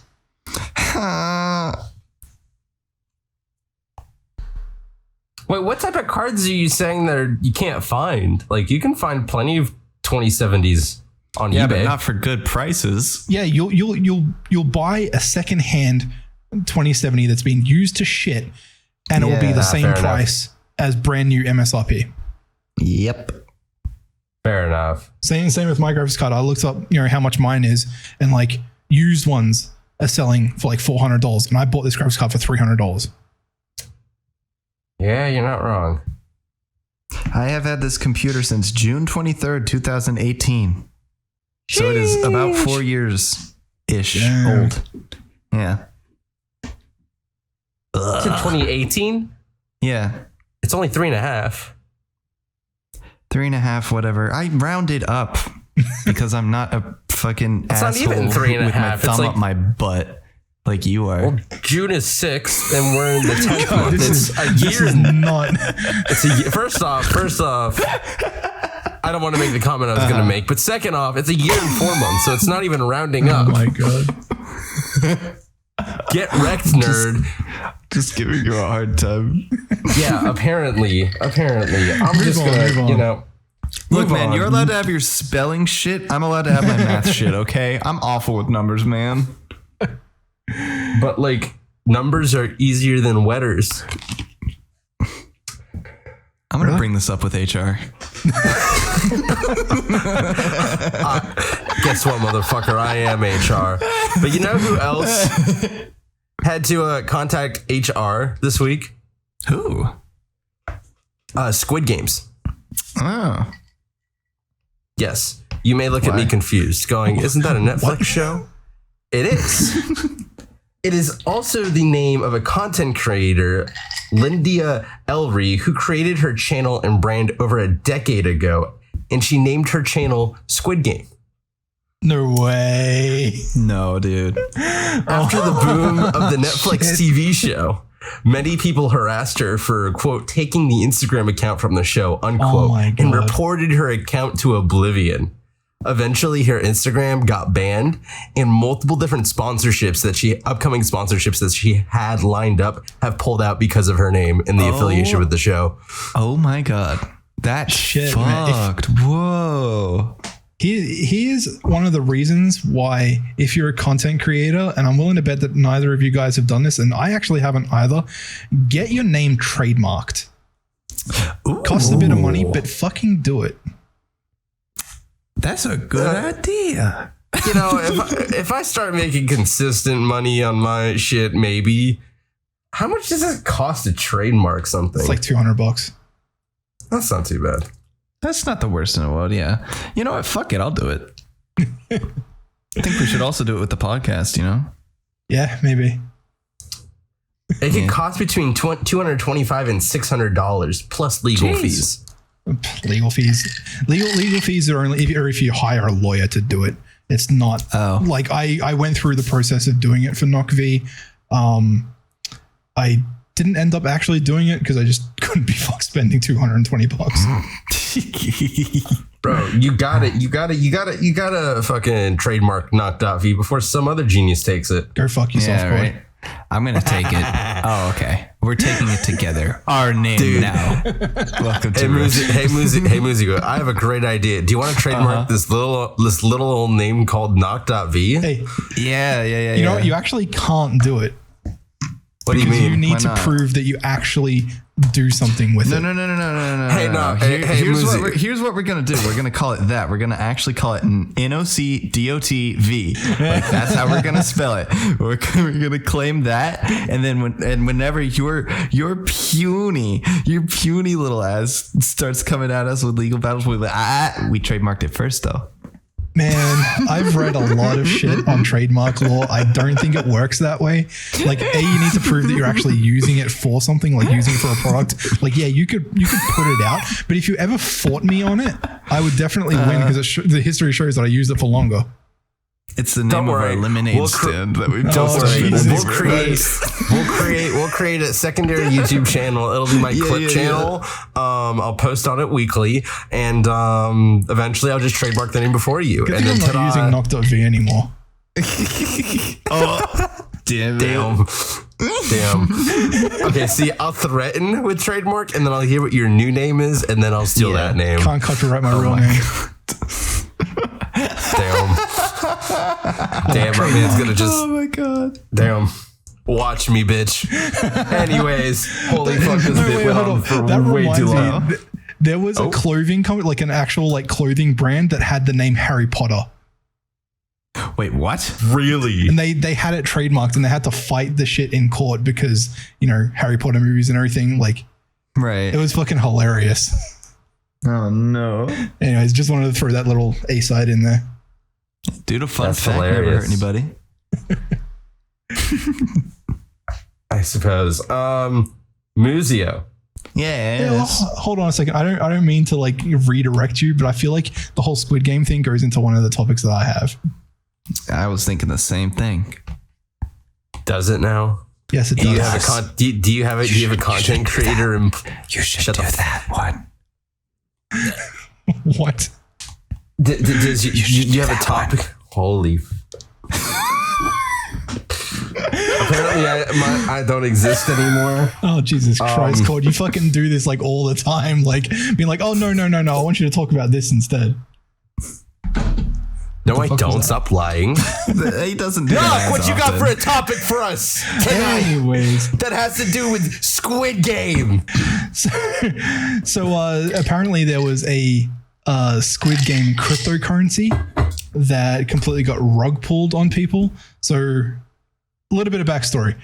A: Wait, what type of cards are you saying that you can't find? Like, you can find plenty of 2070s on eBay,
B: but not for good prices.
C: Yeah, you'll buy a secondhand 2070 that's been used to shit, and it will be the same price as brand new MSRP.
B: Yep.
A: Fair enough.
C: Same with my graphics card. I looked up, how much mine is, and like used ones are selling for like $400, and I bought this graphics card for $300.
A: Yeah, you're not wrong.
B: I have had this computer since June 23rd, 2018. So it is about 4 years-ish old. Yeah.
A: It's in 2018.
B: Yeah.
A: It's only 3.5.
B: 3.5, whatever. I rounded up because I'm not a fucking
A: It's not
B: asshole
A: even 3.5.
B: with my
A: It's
B: thumb
A: like-
B: up my butt like you are.
A: Well, June is 6th, and we're in the 10th
C: God,
A: month.
C: this
A: It's a year.
C: is not.
A: It's a year. First off, I don't want to make the comment I was going to make, but second off, it's a year and 4 months, so it's not even rounding
C: Oh
A: up.
C: my god.
A: Get wrecked, nerd.
B: Just giving you a hard time.
A: Yeah, apparently. I'm just
C: on, move
A: gonna,
C: on.
A: you know.
B: Look,
A: move
B: man,
A: on.
B: you're allowed to have your spelling shit. I'm allowed to have my math shit, okay? I'm awful with numbers, man.
A: But like, numbers are easier than wetters.
B: I'm going to bring this up with HR.
A: Guess what, motherfucker? I am HR. But you know who else had to contact HR this week?
B: Who?
A: Squid Games.
B: Oh.
A: Yes. You may look at me
B: Why?
A: confused, going, isn't that a Netflix show? It is. It is also the name of a content creator, Lindia Elry, who created her channel and brand over a decade ago, and she named her channel Squid Game.
C: No way.
B: No, dude.
A: After the boom of the Netflix TV show, many people harassed her for, quote, taking the Instagram account from the show, unquote,
C: Oh my
A: and
C: God.
A: reported her account to oblivion. Eventually, her Instagram got banned, and multiple different upcoming sponsorships that she had lined up have pulled out because of her name and the affiliation with the show.
B: Oh my god. That
C: Shit, man.
B: fucked. Whoa.
C: He is one of the reasons why, if you're a content creator, and I'm willing to bet that neither of you guys have done this, and I actually haven't either, get your name trademarked. Costs a bit of money, but fucking do it.
B: That's a good idea.
A: You know, if I start making consistent money on my shit, maybe. How much does it cost to trademark something?
C: It's like $200.
A: That's not too bad.
B: That's not the worst in the world, yeah. You know what? Fuck it. I'll do it. I think we should also do it with the podcast, you know?
C: Yeah, maybe.
A: It could cost between $225 and $600 plus legal
B: Jeez.
A: fees.
C: Legal fees. Legal fees are only if you hire a lawyer to do it. It's not like I went through the process of doing it for Noc.V. I didn't end up actually doing it because I just couldn't be fucked spending $220.
A: Bro, you gotta fucking trademark Noc.V before some other genius takes it.
C: Go fuck yourself,
B: Yeah,
C: boy.
B: right. I'm going to take it. Oh, okay. We're taking it together. Our name
A: Dude.
B: now. Welcome to
A: Hey Musico, I have a great idea. Do you want to trademark this little old name called Noc.V?
C: Hey,
B: Yeah.
C: you know what? You actually can't do it.
A: What do you
C: Because
A: mean?
C: you need
B: Why
C: to
B: not?
C: prove that you actually do something with
B: No.
C: it.
B: Hey,
A: no.
B: Here-
A: Hey,
B: here's,
A: Muzi.
B: here's what we're gonna do. We're gonna call it that. We're gonna actually call it an NOC.DOTV. Like, that's how we're gonna spell it. We're gonna claim that, and then whenever your puny little ass starts coming at us with legal battles, we're like, we trademarked it first though.
C: Man, I've read a lot of shit on trademark law. I don't think it works that way. Like, you need to prove that you're actually using it for something, like using it for a product. Like, yeah, you could put it out, but if you ever fought me on it, I would definitely win because the history shows that I used it for longer.
B: It's the name
A: Don't
B: of
A: worry.
B: our lemonade
A: We'll
B: stand that we
A: Don't
C: Oh,
A: worry.
C: Jesus
A: We'll create a secondary YouTube channel. It'll be my clip channel. I'll post on it weekly, and eventually I'll just trademark the name before you.
C: Good
A: And
C: thing
A: then
C: I'm not using Noc.V anymore.
B: Damn.
A: Damn. Okay, see, I'll threaten with trademark, and then I'll hear what your new name is, and then I'll steal that name.
C: Can't copyright my real name.
A: Damn, my man's gonna just.
B: Oh my god.
A: Damn. Watch me, bitch. Anyways, holy fuck, this bit went on for
C: That
A: way too
C: reminds
A: long.
C: me. There was a clothing company, like an actual like clothing brand that had the name Harry Potter,
B: Wait, what?
A: Really?
C: and they had it trademarked, and they had to fight the shit in court because, you know, Harry Potter movies and everything. Like,
B: Right.
C: it was fucking hilarious.
B: Oh no.
C: Anyways, just wanted to throw that little A side in there.
B: Dude, a fun
A: That's
B: fact never hurt
A: hilarious.
B: anybody.
A: I suppose. Muzio.
C: Yeah, well, hold on a second. I don't mean to like redirect you, but I feel like the whole Squid Game thing goes into one of the topics that I have.
B: I was thinking the same thing.
A: Does it now?
C: Yes, it does.
A: Do you have a content creator?
B: You should do that one.
C: What?
A: Do you have a topic? Holy. Apparently, I don't exist anymore.
C: Oh, Jesus Christ, Cord. You fucking do this like all the time. Like being like, oh, no. I want you to talk about this instead.
A: No, I don't. Stop lying.
B: He doesn't do that.
A: What you got for a topic for us tonight?
C: Anyways.
A: That has to do with Squid Game.
C: So apparently there was a Squid Game cryptocurrency that completely got rug pulled on people. So a little bit of backstory.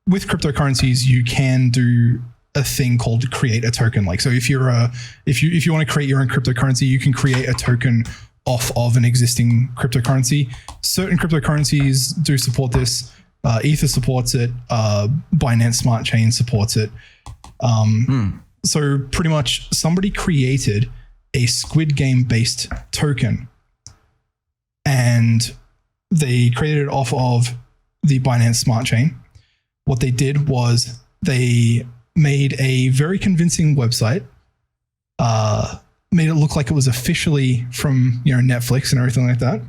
C: With cryptocurrencies, you can do a thing called create a token. Like, so if you want to create your own cryptocurrency, you can create a token off of an existing cryptocurrency. Certain cryptocurrencies do support this. Ether supports it. Binance Smart Chain supports it. So pretty much somebody created a Squid Game based token, and they created it off of the Binance Smart Chain. What they did was they made a very convincing website, made it look like it was officially from Netflix and everything like that.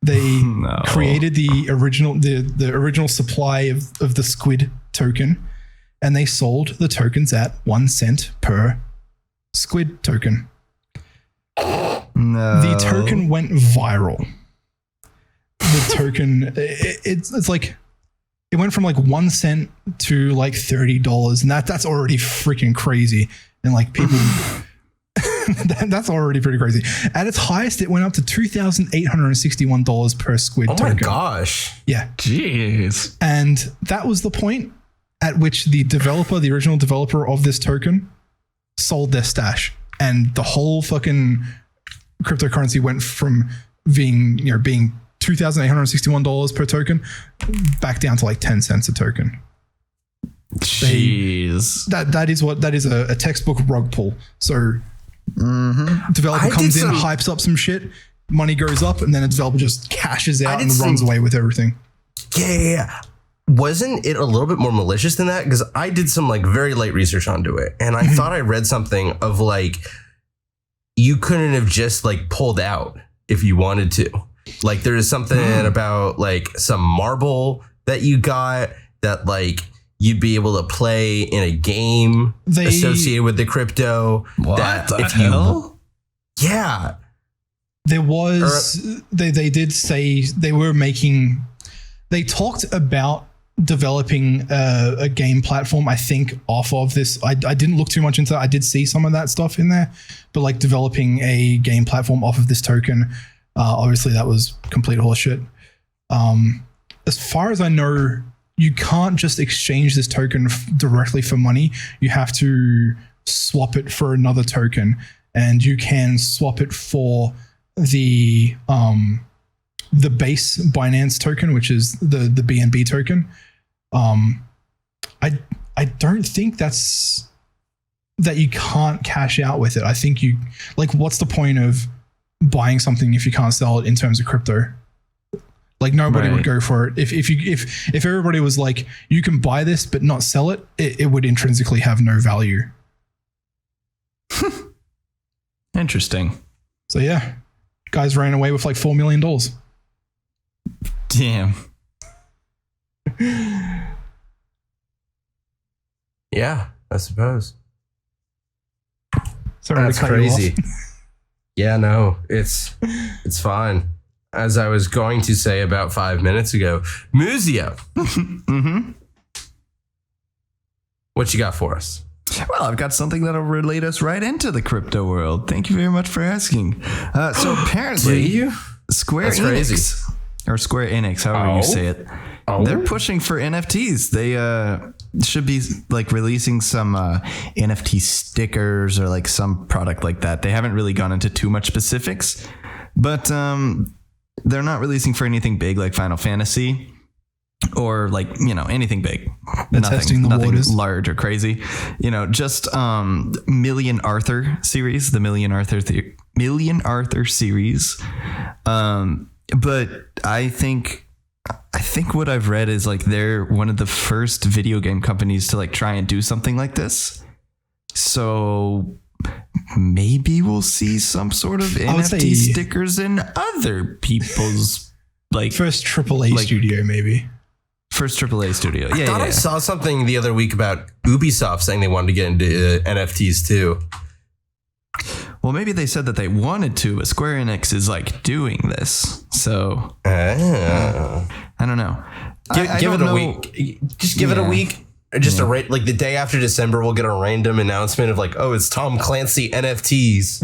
C: They created the original supply of the Squid token, and they sold the tokens at 1 cent per Squid token.
B: No.
C: The token went viral. The token, it's like, it went from like 1 cent to like $30, and that's already freaking crazy. And like people, that's already pretty crazy. At its highest, it went up to $2,861 per Squid token.
A: Oh my gosh.
C: Yeah.
B: Jeez.
C: And that was the point at which the original developer of this token, sold their stash. And the whole fucking cryptocurrency went from being $2,861 per token back down to like 10 cents a token.
B: Jeez.
C: That is a textbook rug pull. So developer comes in, hypes up some shit, money goes up, and then a developer just cashes out and runs away with everything.
A: Yeah. Wasn't it a little bit more malicious than that? Because I did some like very light research onto it, and I thought I read something of like you couldn't have just like pulled out if you wanted to. Like there is something about like some marble that you got that like you'd be able to play in a game associated with the crypto.
B: What the hell?
A: Yeah.
C: There was, they did say they talked about developing a game platform, I think, off of this. I didn't look too much into that. I did see some of that stuff in there, but like developing a game platform off of this token, obviously that was complete horseshit. As far as I know, you can't just exchange this token directly for money. You have to swap it for another token, and you can swap it for the base Binance token, which is the BNB token. I don't think that you can't cash out with it. I think you like, what's the point of buying something if you can't sell it in terms of crypto? Like nobody would go for it. If everybody was like, you can buy this but not sell it, it would intrinsically have no value.
B: Interesting.
C: So yeah, guys ran away with like $4 million.
B: Damn.
A: Yeah, I suppose.
C: Sorry,
A: that's crazy. Yeah, no, it's fine. As I was going to say about 5 minutes ago, Muzio. What you got for us?
B: Well, I've got something that'll relate us right into the crypto world. Thank you very much for asking. So apparently, Square Enix, or Square Enix, however you say it, they're pushing for NFTs. They should be like releasing some NFT stickers or like some product like that. They haven't really gone into too much specifics, but they're not releasing for anything big like Final Fantasy or like, anything big.
C: Testing the
B: nothing
C: waters.
B: large or crazy. Just Million Arthur series, the Million Arthur series. But I think what I've read is like they're one of the first video game companies to like try and do something like this. So maybe we'll see some sort of NFT stickers in other people's like
C: first AAA studio, maybe.
B: First AAA studio.
A: I thought I saw something the other week about Ubisoft saying they wanted to get into NFTs too.
B: Well, maybe they said that they wanted to, but Square Enix is like doing this. So
A: I
B: don't know.
A: Give it a week. Just give it a week. Just like the day after December, we'll get a random announcement of like, oh, it's Tom Clancy NFTs.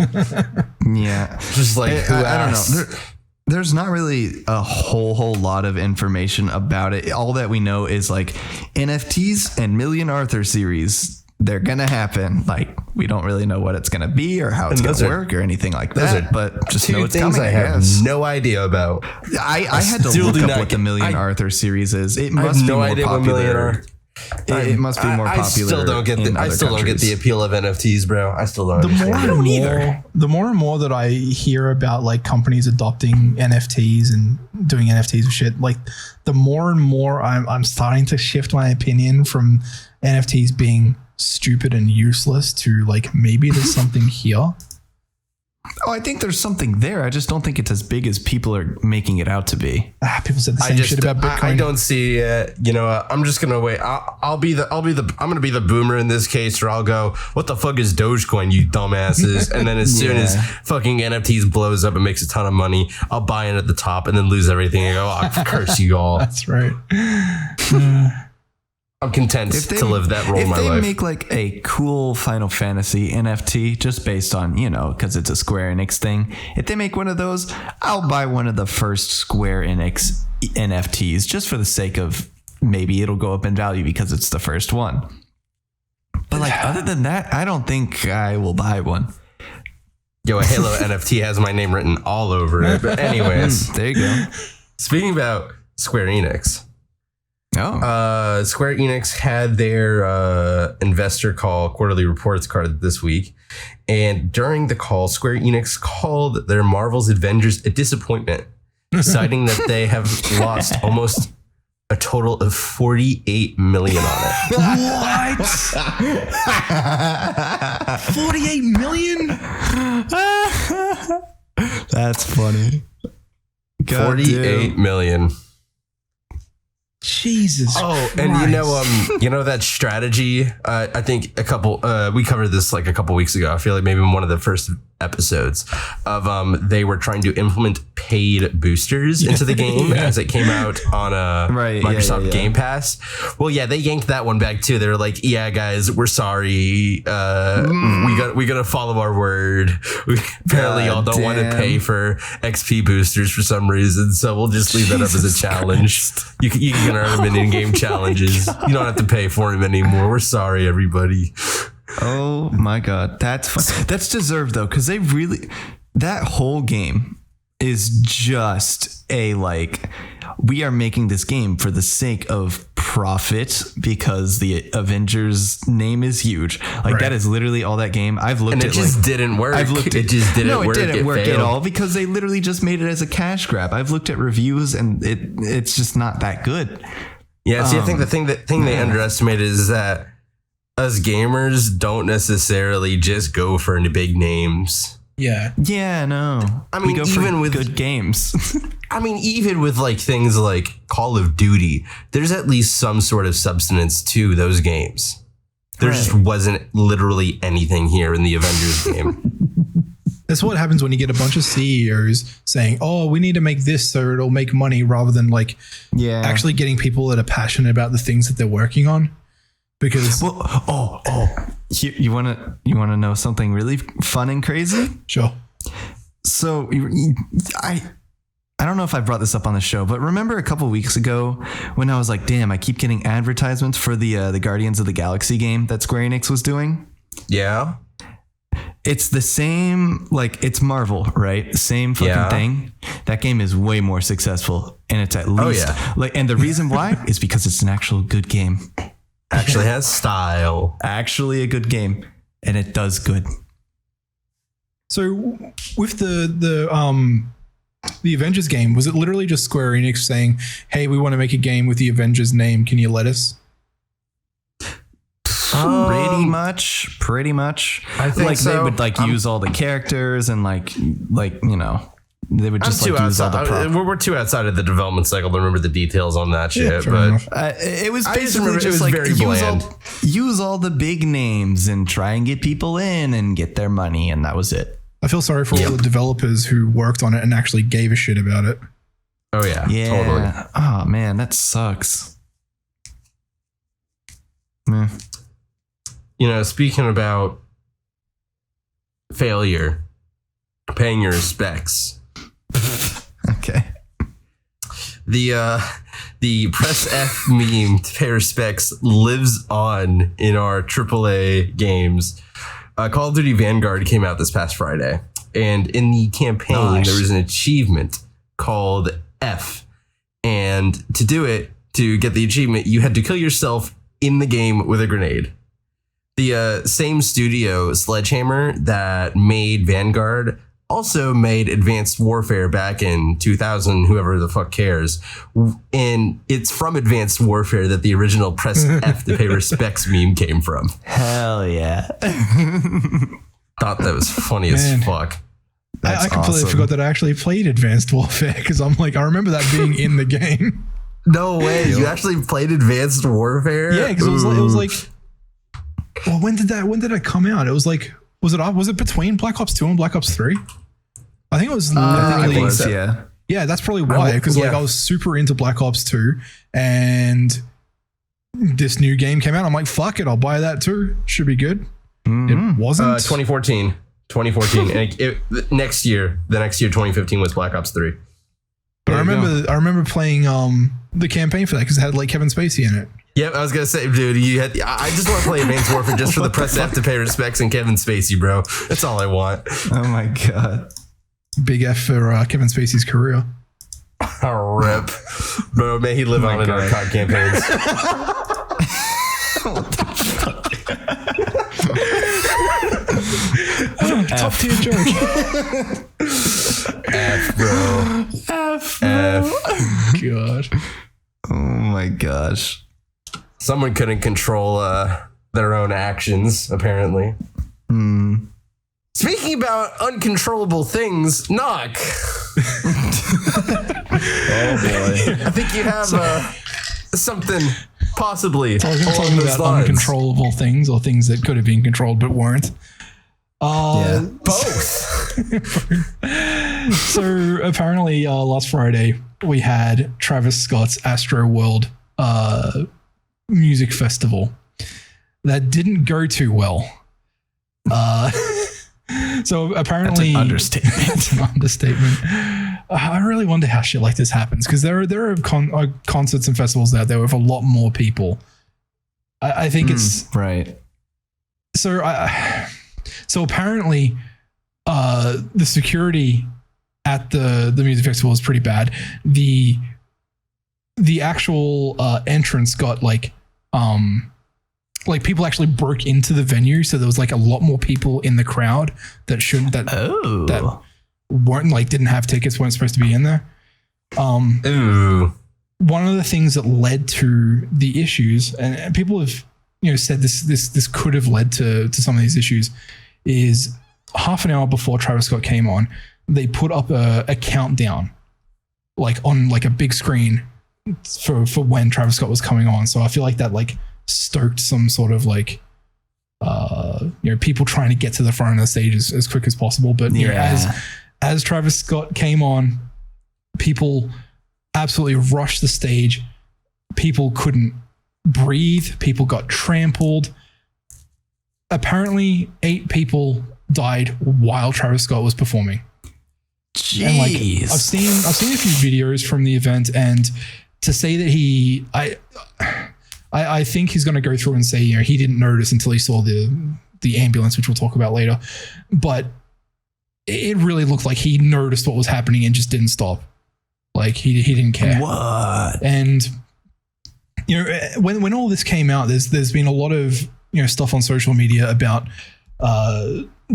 B: Yeah.
A: Just like,
B: I don't know. There's not really a whole lot of information about it. All that we know is like NFTs and Million Arthur series. They're going to happen. Like, we don't really know what it's going to be or how it's going to work or anything like that. But just know it's coming, I have
A: no idea about.
B: I had to look up what the Million Arthur series is. It must be more popular. It must be more popular.
A: I still don't get the appeal of NFTs, bro. I still don't.
C: The more and more that I hear about like companies adopting NFTs and doing NFTs and shit, like the more and more I'm starting to shift my opinion from NFTs being stupid and useless to like maybe there's something here.
B: Oh, I think there's something there. I just don't think it's as big as people are making it out to be.
C: People said the same shit about Bitcoin.
A: I don't see it. I'm just gonna wait. I'm gonna be the boomer in this case, or I'll go, what the fuck is Dogecoin, you dumbasses? And then as soon as fucking NFTs blows up and makes a ton of money, I'll buy in at the top and then lose everything and go, oh, curse you all.
C: That's right.
A: I'm content to live that role in my life.
B: If they make like a cool Final Fantasy NFT just based on, because it's a Square Enix thing, if they make one of those, I'll buy one of the first Square Enix NFTs just for the sake of maybe it'll go up in value because it's the first one. But like other than that, I don't think I will buy one.
A: Yo, a Halo NFT has my name written all over it. But anyways,
B: there you go.
A: Speaking about Square Enix.
B: Oh.
A: Square Enix had their investor call, quarterly reports card this week. And during the call, Square Enix called their Marvel's Avengers a disappointment, citing that they have lost almost a total of $48 million on it.
C: What? 48 million?
B: That's funny. God
A: 48 million.
C: Jesus.
A: Oh,
C: Christ.
A: And that strategy. I think we covered this like a couple weeks ago. I feel like maybe in one of the first episodes of they were trying to implement paid boosters into the game as it came out on Microsoft Game Pass. Well, yeah, they yanked that one back too. They were like, "Yeah, guys, we're sorry. We gotta follow our word. Apparently, y'all don't want to pay for XP boosters for some reason, so we'll just leave that up as a challenge. You can earn them in in-game challenges. You don't have to pay for them anymore. We're sorry, everybody."
B: Oh my God. That's fun. That's deserved though. Cause that whole game is just we are making this game for the sake of profit because the Avengers name is huge. That is literally all that game. I've looked at it.
A: Just didn't work. It just didn't work.
B: It didn't work at all because they literally just made it as a cash grab. I've looked at reviews and it's just not that good.
A: Yeah. See, I think the thing they underestimated is that us gamers don't necessarily just go for any big names.
C: Yeah.
B: Yeah, no.
A: I mean,
B: we go
A: even with
B: good games.
A: I mean, even with like things like Call of Duty, there's at least some sort of substance to those games. There just wasn't literally anything here in the Avengers game.
C: That's what happens when you get a bunch of CEOs saying, "Oh, we need to make this so it'll make money," rather than actually getting people that are passionate about the things that they're working on. Because
B: you want to know something really fun and crazy?
C: Sure.
B: So I don't know if I brought this up on the show, but remember a couple weeks ago when I was like, damn, I keep getting advertisements for the Guardians of the Galaxy game that Square Enix was doing?
A: Yeah.
B: it's the same, like it's Marvel, right? Same fucking thing. That game is way more successful, and it's at least like, and the reason why is because it's an actual good game.
A: Actually has style.
B: Actually a good game, and it does good.
C: So with the Avengers game, was it literally just Square Enix saying, "Hey, we want to make a game with the Avengers name. Can you let us?"
B: Pretty much.
A: I think
B: like
A: so.
B: they would like use all the characters and like you know, they would just like use all the props.
A: We're too outside of the development cycle to remember the details on that shit.
C: fair
A: But
C: enough.
B: It was
A: I just
B: basically
A: remember it was
B: just like
A: very bland.
B: use all the big names and try and get people in and get their money, and that was it.
C: I feel sorry for all the developers who worked on it and actually gave a shit about it.
A: Oh yeah, totally.
B: Oh man, that sucks. Meh.
A: You know, speaking about failure, paying your respects.
B: Okay.
A: The press F meme to pay respects lives on in our AAA games. Call of Duty Vanguard came out this past Friday, and in the campaign there was an achievement called F, and to do it, to get the achievement, you had to kill yourself in the game with a grenade. The same studio, Sledgehammer, that made Vanguard, also made Advanced Warfare back in 2000, whoever the fuck cares. And it's from Advanced Warfare that the original press F to pay respects meme came from.
B: Hell yeah.
A: Thought that was funny as fuck.
C: I completely
B: awesome.
C: forgot that I actually played Advanced Warfare because I'm like, I remember that being in the game.
A: No way. You actually played Advanced Warfare?
C: Yeah, because it was like, well, when did that come out? It was like, was it between Black Ops 2 and Black Ops 3? I think it was literally, yeah, that's probably why, because like I was super into Black Ops 2 and this new game came out. I'm like, fuck it, I'll buy that too. Should be good. It wasn't.
A: 2014. And the next year, 2015 was Black Ops 3.
C: But I remember playing the campaign for that because it had like Kevin Spacey in it.
A: Yep, I was gonna say, dude, I just want to play Advanced Warfare just for the press F to pay respects and Kevin Spacey, bro. That's all I want.
B: Oh my god.
C: Big F for Kevin Spacey's career.
A: Rip. Bro, may he live on in our COD campaigns.
C: Top tier joke.
A: F, bro. F.
C: God.
B: Oh my gosh.
A: Someone couldn't control their own actions, apparently. Speaking about uncontrollable things, Noc.
B: Oh boy.
A: I think you have something possibly
C: Talking
A: along those
C: about
A: lines.
C: uncontrollable things or things that could have been controlled but weren't.
A: Both.
C: So apparently last Friday we had Travis Scott's Astro World music festival that didn't go too well. So apparently
B: That's an understatement.
C: It's an understatement. I really wonder how shit like this happens because there are concerts and festivals out there with a lot more people. I think it's
B: right.
C: So apparently, the security at the music festival is pretty bad. The actual entrance got like people actually broke into the venue, so there was like a lot more people in the crowd that weren't like didn't have tickets, weren't supposed to be in there.
A: Ooh.
C: One of the things that led to the issues, and people have said this could have led to some of these issues, is half an hour before Travis Scott came on, they put up a countdown, like on like a big screen for when Travis Scott was coming on. So I feel like that like stoked some sort of like people trying to get to the front of the stage as quick as possible. But as Travis Scott came on, people absolutely rushed the stage. People couldn't breathe. People got trampled. Apparently 8 people died while Travis Scott was performing.
B: Jeez.
C: And like I've seen a few videos from the event, and to say that I think he's going to go through and say he didn't notice until he saw the the ambulance, which we'll talk about later. But it really looked like he noticed what was happening and just didn't stop. Like he didn't care.
B: What?
C: And when all this came out, there's been a lot of stuff on social media about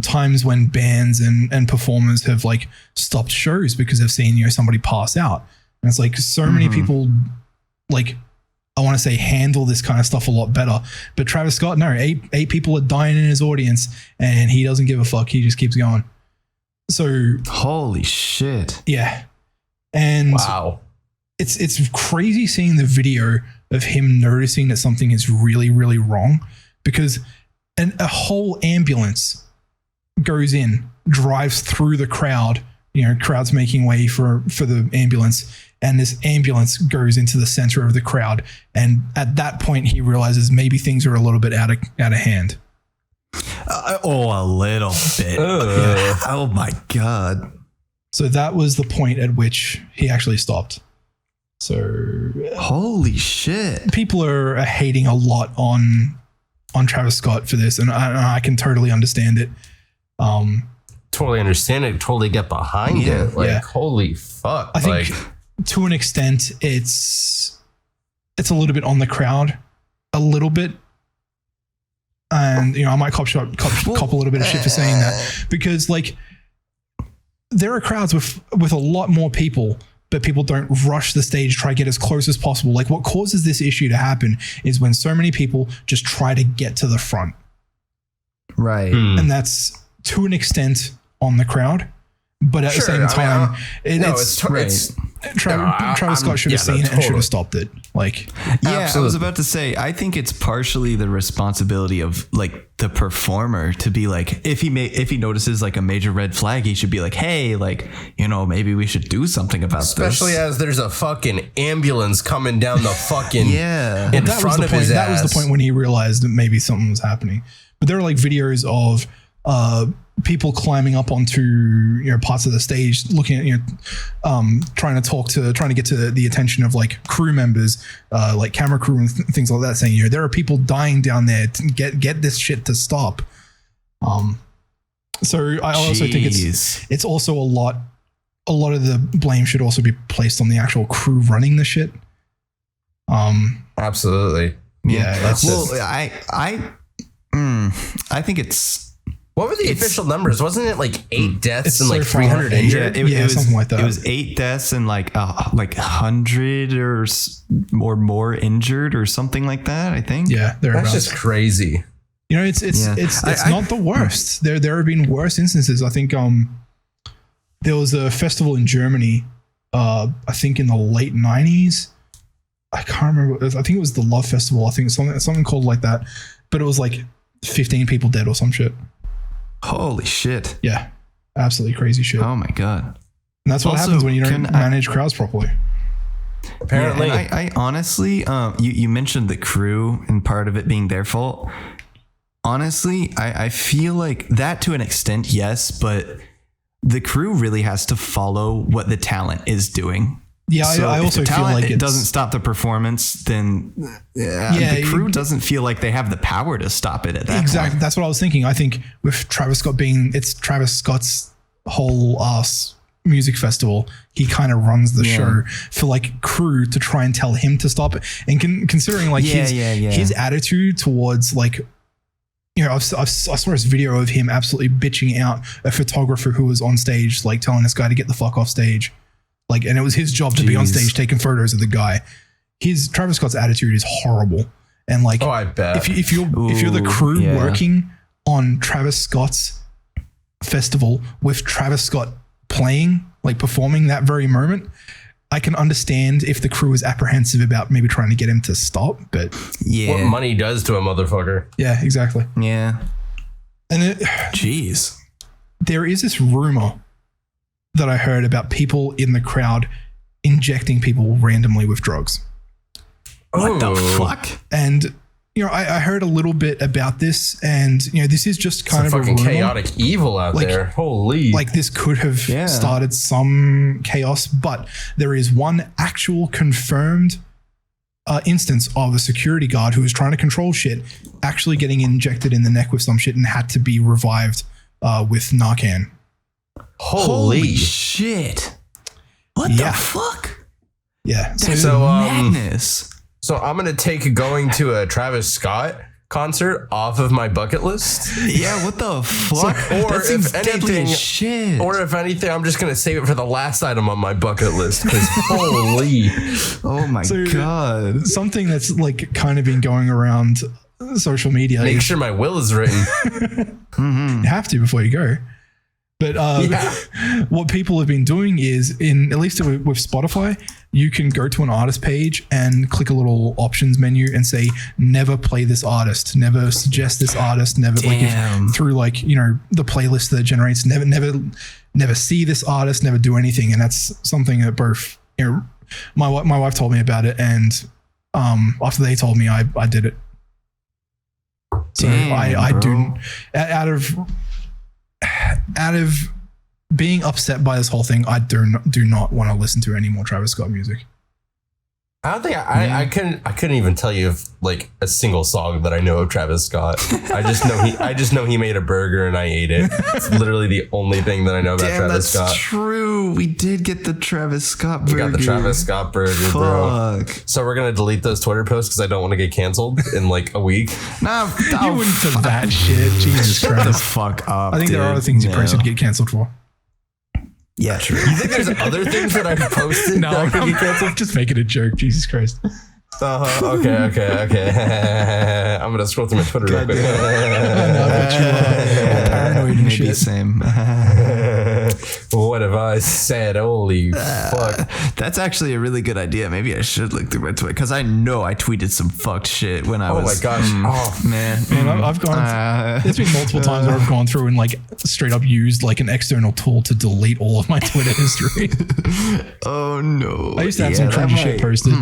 C: times when bands and performers have like stopped shows because they've seen somebody pass out. And it's like so many people, like, I want to say handle this kind of stuff a lot better. But Travis Scott, no, eight people are dying in his audience and he doesn't give a fuck. He just keeps going. So
B: holy shit.
C: Yeah. And
A: wow.
C: It's crazy seeing the video of him noticing that something is really, really wrong, because a whole ambulance goes in, drives through the crowd, crowd's making way for the ambulance, and this ambulance goes into the center of the crowd. And at that point, he realizes maybe things are a little bit out of hand.
B: A little bit. Yeah. Oh my God.
C: So that was the point at which he actually stopped. So
B: holy shit.
C: People are hating a lot on Travis Scott for this, and I can totally understand it.
A: Totally understand it. Totally get behind it. Like, holy fuck.
C: I think to an extent, it's a little bit on the crowd, a little bit. And, I might cop a little bit of shit for saying that, because like there are crowds with a lot more people, but people don't rush the stage, try to get as close as possible. Like what causes this issue to happen is when so many people just try to get to the front.
B: Right.
C: And that's to an extent on the crowd, but at the same time, Travis Scott should have seen it and should have stopped it. Like,
B: I was about to say, I think it's partially the responsibility of like the performer to be like, if he notices like a major red flag, he should be like, hey, like, maybe we should do something about
A: Especially
B: this.
A: as there's a fucking ambulance coming down the fucking
B: in
A: front of his ass.
C: That was the point when he realized that maybe something was happening. But there are like videos of people climbing up onto parts of the stage, looking at trying to get to the attention of like crew members, like camera crew and things like that, saying there are people dying down there to get this shit to stop. So I also think it's also a lot of the blame should also be placed on the actual crew running the shit.
A: Absolutely.
C: Yeah.
B: I think it's.
A: What were the official numbers? Wasn't it like 8 deaths and like
C: so
A: 300 injured?
B: It was
C: something like that.
B: It was 8 deaths and like 100 or more injured or something like that, I think.
C: Yeah,
A: that's just crazy.
C: It's not the worst. There have been worse instances. I think there was a festival in Germany, I think in the late 90s. I can't remember. I think it was the Love Festival. I think something called like that. But it was like 15 people dead or some shit.
B: Holy shit.
C: Yeah. Absolutely crazy shit.
B: Oh my God.
C: And that's what happens when you don't manage crowds properly.
A: Apparently.
B: Yeah, I honestly, you mentioned the crew and part of it being their fault. Honestly, I feel like that to an extent, yes, but the crew really has to follow what the talent is doing.
C: Yeah,
B: so
C: I also feel like
B: it doesn't stop the performance, then the crew doesn't feel like they have the power to stop it at that point.
C: That's what I was thinking. I think with Travis Scott it's Travis Scott's whole ass music festival. He kind of runs the show for like crew to try and tell him to stop it. And considering like his attitude towards like, I saw this video of him absolutely bitching out a photographer who was on stage, like telling this guy to get the fuck off stage. Like, and it was his job to be on stage taking photos of the guy. Travis Scott's attitude is horrible. And like,
A: I bet
C: if you're the crew working on Travis Scott's festival with Travis Scott playing, like performing that very moment, I can understand if the crew is apprehensive about maybe trying to get him to stop. But
A: what money does to a motherfucker.
C: Yeah, exactly.
B: Yeah.
C: And there is this rumor that I heard about people in the crowd injecting people randomly with drugs.
B: What the fuck?
C: And, I heard a little bit about this, and, this is just kind of a
A: fucking
C: rumor.
A: chaotic evil out there. Holy.
C: Like this could have started some chaos, but there is one actual confirmed instance of a security guard who was trying to control shit actually getting injected in the neck with some shit and had to be revived with Narcan.
A: Holy
B: shit. What the fuck?
C: Yeah.
B: That's madness.
A: So I'm going to take going to a Travis Scott concert off of my bucket list.
B: Yeah, what the fuck?
A: Or
B: that seems
A: if
B: deadly
A: anything,
B: as shit.
A: Or if anything, I'm just going to save it for the last item on my bucket list. Because holy.
B: Oh my God.
C: Something that's like kind of been going around social media.
A: Make sure my will is written.
C: You have to before you go. But what people have been doing is, at least with Spotify, you can go to an artist page and click a little options menu and say, never play this artist, never suggest this artist, never through the playlist that it generates, never see this artist, never do anything. And that's something that both, my wife told me about it, and after they told me, I did it. So I do, out of being upset by this whole thing, I do not want to listen to any more Travis Scott music.
A: I don't think I couldn't even tell you a single song that I know of Travis Scott. I just know he made a burger and I ate it. It's literally the only thing that I know about Travis Scott.
B: That's true. We did get the Travis Scott burger.
A: We got the Travis Scott burger, bro. So we're gonna delete those Twitter posts because I don't want to get canceled in a week.
B: Nah,
C: you wouldn't do that shit. Jesus Christ.
B: Shut the fuck up.
C: I think there are other things you posted to get canceled for.
B: Yeah, true.
A: You think there's other things that I posted that I could get canceled?
C: I'm just making a joke. Jesus Christ.
A: Okay. I'm gonna scroll through my Twitter real quick.
C: Paranoid and
B: Maybe
C: shit.
B: same.
A: What have I said? Holy fuck.
B: That's actually a really good idea. Maybe I should look through my Twitter because I know I tweeted some fucked shit when I was.
A: Oh my gosh.
B: Oh man.
C: I've gone. There's been multiple times where I've gone through and straight up used an external tool to delete all of my Twitter history.
B: Oh no.
C: I used to have some cringy shit posted.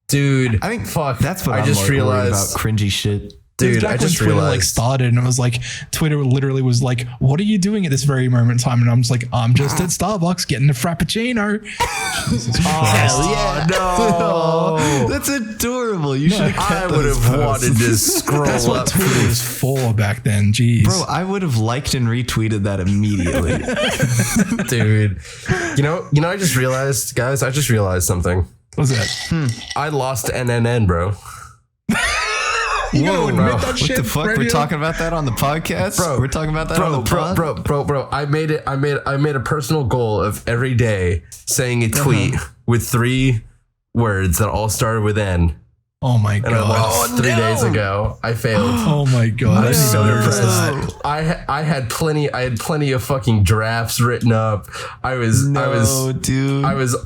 A: Dude,
B: I think
A: fuck.
B: that's what
A: I just realized
B: about cringy shit.
C: Dude, I just realized Twitter started, and it was Twitter literally was what are you doing at this very moment in time? And I'm just I'm just at Starbucks getting a frappuccino. Jesus Christ.
A: Hell yeah. No.
B: That's adorable. You should have
A: I would have wanted to scroll
C: That's what
A: up.
C: Twitter was for back then. Jeez.
B: Bro, I would have liked and retweeted that immediately.
A: Dude. I just realized, guys, something.
C: What's that?
A: I lost NNN, bro.
C: You gotta admit that
B: What
C: shit,
B: the fuck?
C: radio?
B: We're talking about that on the podcast?
A: Bro,
B: we're talking about that on the pod?
A: Bro. I made a personal goal of every day saying a tweet with 3 words that all started with N.
C: Oh my
A: And I
C: god.
A: lost 3 days ago. I failed.
C: Oh my god.
A: I'm so
C: depressed.
A: depressed. I had plenty of fucking drafts written up. I was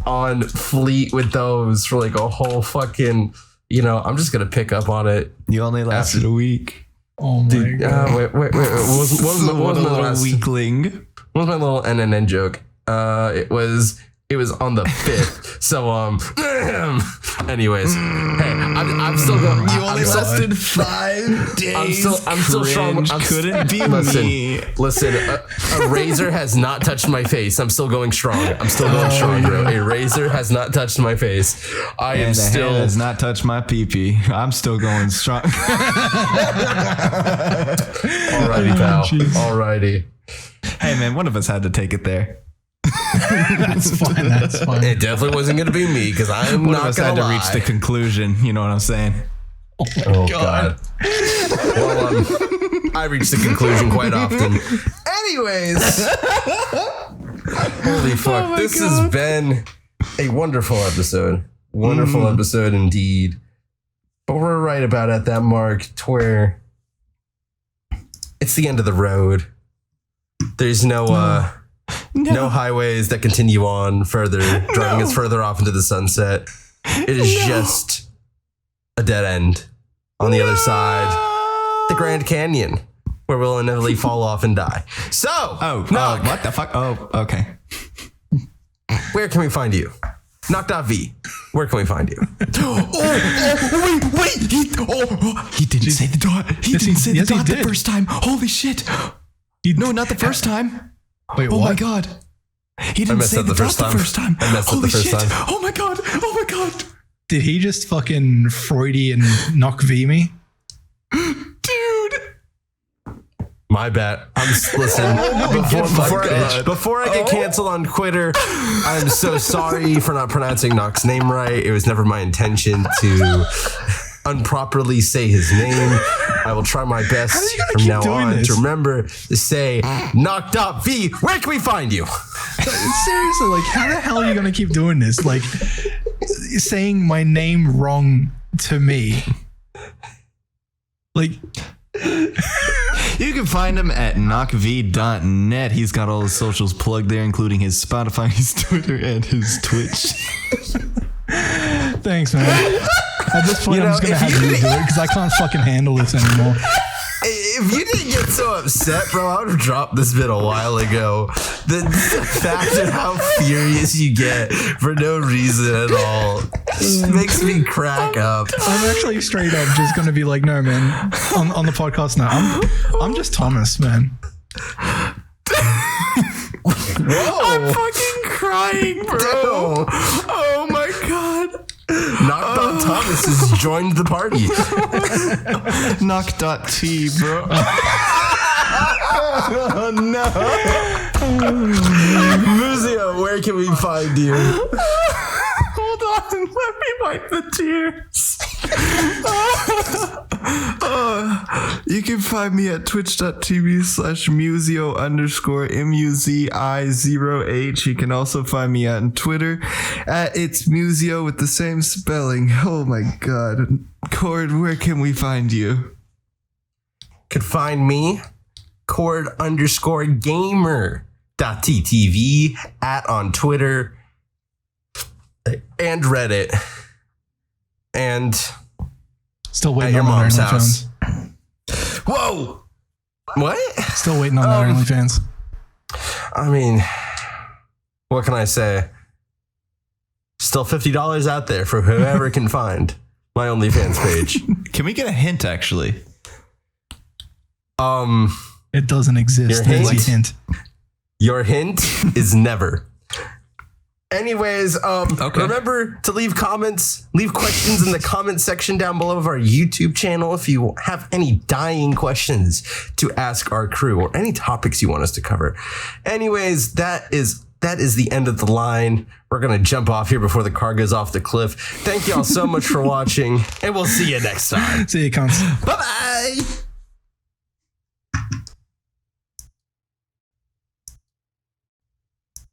A: on fleet with those for a whole fucking, I'm just gonna pick up on it.
B: You only lasted a week.
C: Oh my god.
A: Wait. What was my last
B: weekling?
A: What was my little NNN joke? It was on the 5th. So anyways, hey, I'm still going.
B: You only lasted 5 days.
A: I'm still strong.
B: Couldn't be me.
A: Listen, a razor has not touched my face. I'm still going strong. I'm still going strong, bro. A razor has not touched my face. I am still.
B: Hand has not touched my pee-pee. I'm still going strong.
A: Alrighty, pal. Alrighty.
B: Hey man, one of us had to take it there.
C: That's fine.
A: It definitely wasn't going to be me because I'm
B: One of
A: not
B: us
A: going
B: had
A: to
B: to reach the conclusion. You know what I'm saying?
A: Oh God. Well, I reach the conclusion quite often. Anyways, holy fuck! This has been a wonderful episode. Wonderful episode indeed. But we're right about at that mark to where it's the end of the road. There's no highways that continue on further, driving us further off into the sunset. It is just a dead end on the other side, the Grand Canyon, where we'll inevitably fall off and die. So,
B: what the fuck? Oh, okay.
A: Where can we find you? Noc.V. Where can we find you?
B: Wait! He didn't say the dot. He didn't say the dot the first time. Holy shit! No, not the first time.
C: Wait,
B: oh
C: what?
B: my god! He didn't say the dot the first time.
A: I messed up the first time.
B: Oh my god!
C: Did he just fucking Freudian Noc.V me?
B: Dude.
A: My bad. Listen, before I get canceled on Twitter, I'm so sorry for not pronouncing Noc's name right. It was never my intention to improperly say his name. I will try my best from now on to remember to say Noc.V. Where can we find you?
C: Seriously, like, how the hell are you gonna keep doing this? Like, saying my name wrong to me. Like,
B: you can find him at Noc.V.net. He's got all his socials plugged there, including his Spotify, his Twitter, and his Twitch.
C: Thanks, man. At this point, I'm just gonna have you do it because I can't fucking handle this anymore.
A: If you didn't get so upset, bro, I would have dropped this bit a while ago. The fact of how furious you get for no reason at all just makes me crack up.
C: I'm actually straight up just gonna be like, no, man. On the podcast now, I'm just Thomas, man.
A: Whoa!
B: I'm fucking crying, bro. Oh my god.
A: Noc.Thomas has joined the party.
B: Noc.T, bro.
A: Oh no. Muzio, where can we find you?
B: Hold on, let me wipe the tears. You can find me at twitch.tv/Muzio_MUZI0H. You can also find me on Twitter at It's Muzio with the same spelling. Oh my god. Cord, where can we find you?
A: Could find me cord_gamer.ttv at on Twitter and Reddit and
C: Still
A: at
C: waiting
A: your
C: on
A: mom's
C: that
A: house.
C: OnlyFans.
A: Whoa! What?
C: Still waiting on that OnlyFans.
A: I mean, what can I say? Still $50 out there for whoever can find my OnlyFans page.
B: Can we get a hint, actually?
C: It doesn't exist.
A: Your
C: That's a hint.
A: Your hint is never. Anyways, remember to leave comments, leave questions in the comment section down below of our YouTube channel if you have any dying questions to ask our crew or any topics you want us to cover. Anyways, that is the end of the line. We're going to jump off here before the car goes off the cliff. Thank you all so much for watching, and we'll see you next time.
C: See you, cunts.
A: Bye-bye.